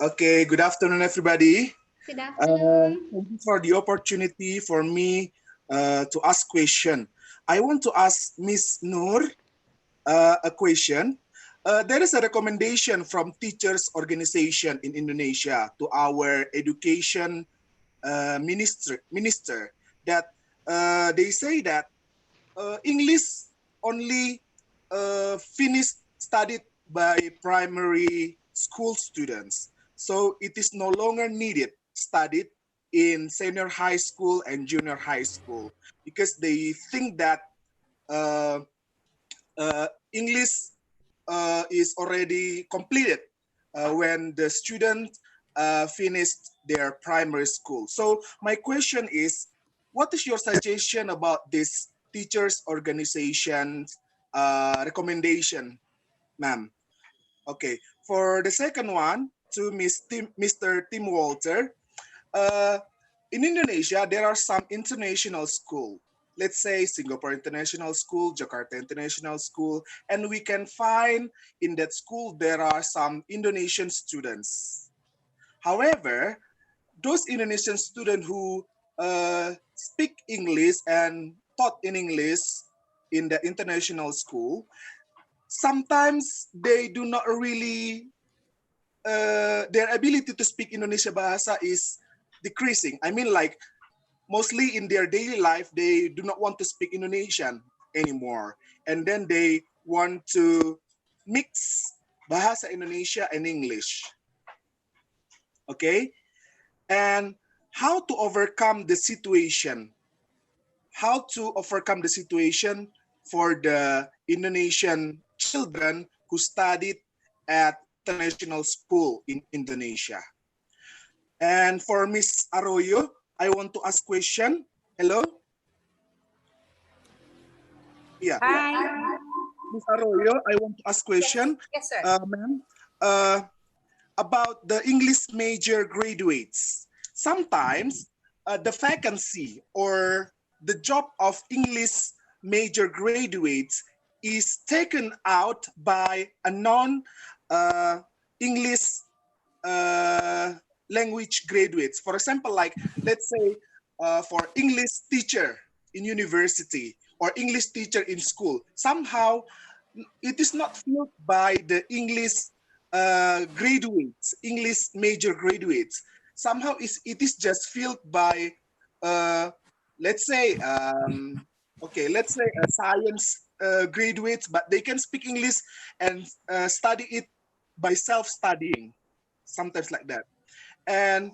Okay, good afternoon, everybody. Good afternoon. Thank you for the opportunity for me to ask question. I want to ask Miss Nur a question. There is a recommendation from teachers organization in Indonesia to our education minister that they say that English only studied by primary school students. So it is no longer needed studied in senior high school and junior high school because they think that English is already completed when the student finished their primary school. So my question is, what is your suggestion about this teachers organization recommendation, ma'am? Okay, for the second one, to Mr. Tim Walter, in Indonesia, there are some international schools. Let's say Singapore International School, Jakarta International School, and we can find in that school there are some Indonesian students. However, those Indonesian students who speak English and taught in English in the international school, sometimes they do not really their ability to speak Indonesia Bahasa is decreasing. I mean, like mostly in their daily life, they do not want to speak Indonesian anymore. And then they want to mix Bahasa Indonesia and English. Okay? And how to overcome the situation? How to overcome the situation for the Indonesian children who studied at international school in Indonesia? And for Miss Arroyo, I want to ask question. Hello? Yeah. Hi. Miss Arroyo, I want to ask question. Yes, sir. Ma'am, about the English major graduates. Sometimes the vacancy or the job of English major graduates is taken out by a non-English language graduates. For example, like let's say for English teacher in university or English teacher in school, somehow it is not filled by the English graduates, English major graduates. Somehow it is just filled by, let's say, let's say science graduates, but they can speak English and study it by self-studying, sometimes like that. And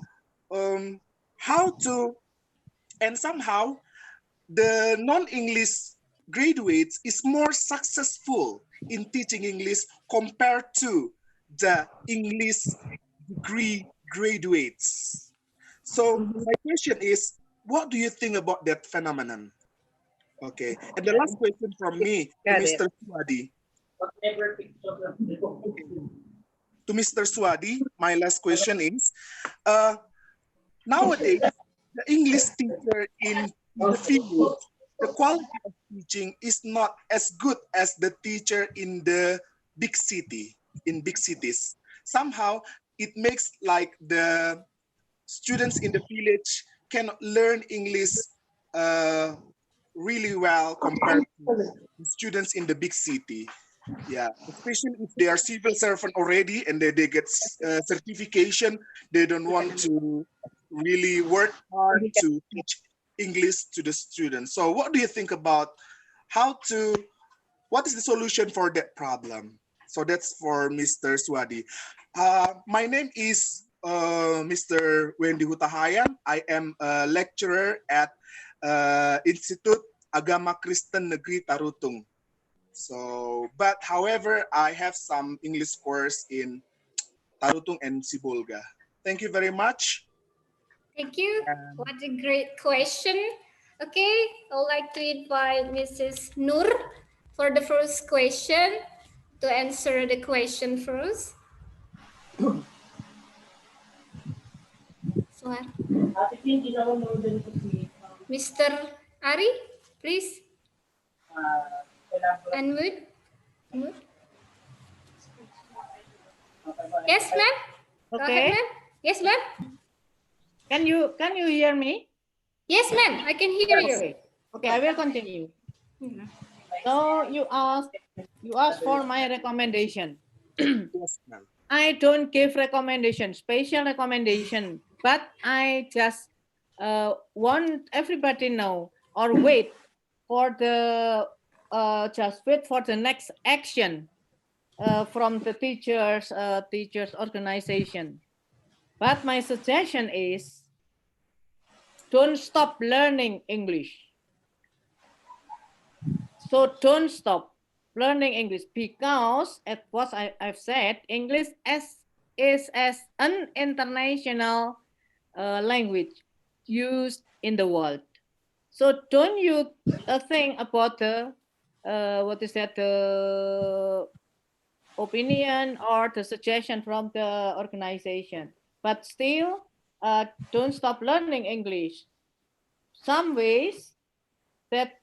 somehow the non-English graduates is more successful in teaching English compared to the English degree graduates. So my question is, what do you think about that phenomenon? Okay, and the last question from me to Mr. Swadi. To Mr. Swadi, my last question is, nowadays, the English teacher in the field, the quality of teaching is not as good as the teacher in the big city, in big cities. Somehow, it makes like the students in the village cannot learn English really well compared to the students in the big city. Yeah, especially if they are civil servant already and they get certification, they don't want to really work hard to teach English to the students. So what do you think about what is the solution for that problem? So that's for Mr. Swadi. My name is Mr. Wendy Hutahayan. I am a lecturer at Institute Agama Kristen Negeri Tarutung. So, but however, I have some English course in Tarutung and Sibolga. Thank you very much. Thank you. What a great question. Okay, I would like to invite Mrs. Nur for the first question to answer the question first. Mr. Ari, please. Unmute. Yes, ma'am. Go ahead, ma'am. Yes, ma'am. Can you hear me? Yes, ma'am. I can hear you. Okay, I will continue. So you asked for my recommendation. Yes, ma'am. I don't give recommendation, special recommendation, but I just want everybody know or wait for the next action from the teachers organization. But my suggestion is don't stop learning English. So don't stop learning English because as what I've said, English is as an international language used in the world. So don't you think about the opinion or the suggestion from the organization, but still don't stop learning English. Some ways that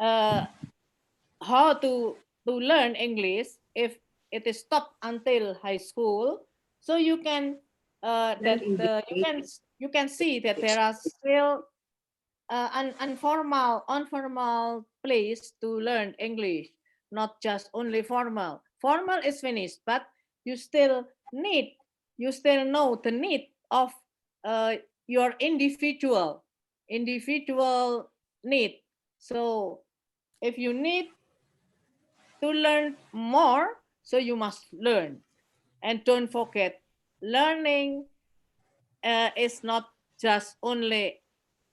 how to learn English if it is stopped until high school, so you can you can see that there are still an informal place to learn English, not just only formal. Formal is finished, but you still need you still know the need of your individual need. So if you need to learn more, so you must learn. And don't forget, learning is not just only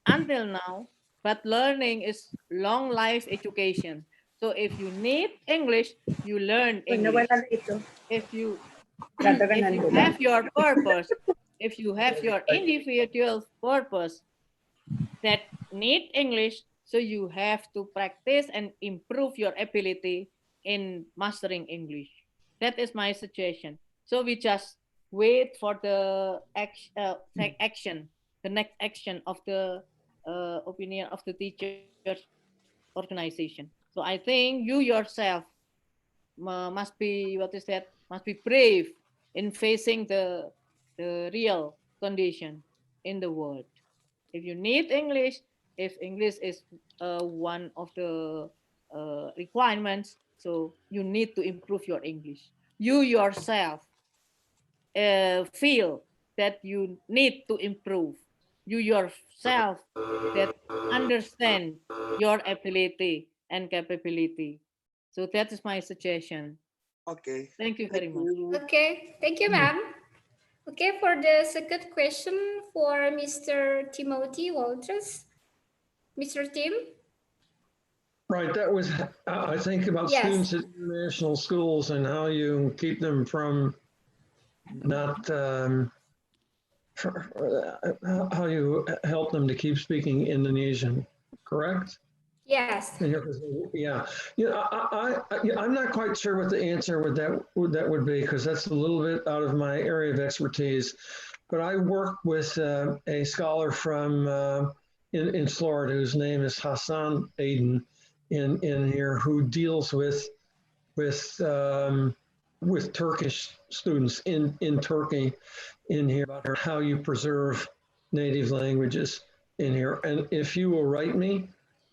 until now, but learning is long life education. So if you need English, you learn English. If you have your purpose, if you have your individual purpose that need English, so you have to practice and improve your ability in mastering English. That is my suggestion. So we just wait for the action, the next action of the opinion of the teachers organization. So I think you yourself must be, must be brave in facing the real condition in the world. If you need English, if English is one of the requirements, so you need to improve your English. You yourself feel that you need to improve. You yourself that understand your ability and capability. So that is my suggestion. Okay. Thank you very much. Okay, thank you, ma'am. Okay, for the second question for Mr. Timothy Walters. Mr. Tim? Right, that was, I think, about Yes. students at international schools and how you keep them from not, how you help them to keep speaking Indonesian, correct? Yes. Yeah, I'm not quite sure what the answer that would be, because that's a little bit out of my area of expertise. But I work with a scholar from in Florida whose name is Hassan Aden in here, who deals with Turkish students in Turkey in here, about how you preserve native languages in here. And if you will write me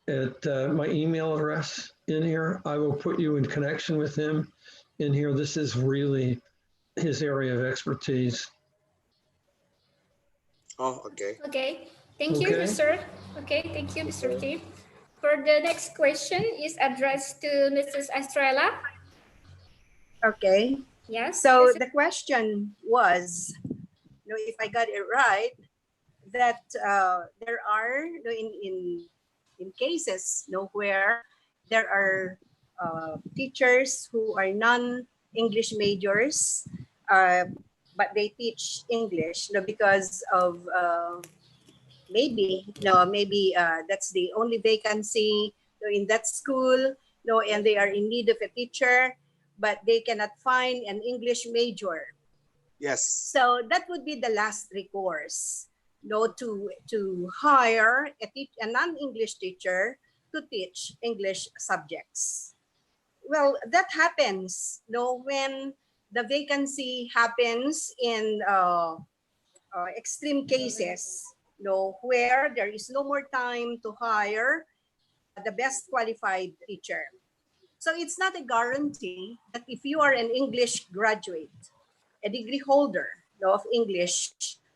at my email address in here, I will put you in connection with him in here. This is really his area of expertise. Oh, okay. Okay, thank you, Okay. Mr. Okay, thank you, Mr. Tim. For the next question is addressed to Mrs. Estrella. Okay. Yes. So the question was, if I got it right, that there are in cases where there are teachers who are non-English majors, but they teach English because of maybe that's the only vacancy in that school, and they are in need of a teacher, but they cannot find an English major. Yes. So that would be the last recourse, to hire a non-English teacher to teach English subjects. Well, that happens, when the vacancy happens in extreme cases, where there is no more time to hire the best qualified teacher. So it's not a guarantee that if you are an English graduate, a degree holder of English,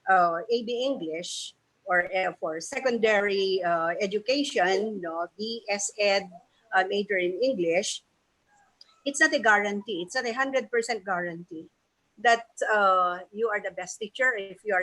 AB English, or for secondary education, BS Ed major in English, it's not a guarantee. It's not 100% guarantee that you are the best teacher if you are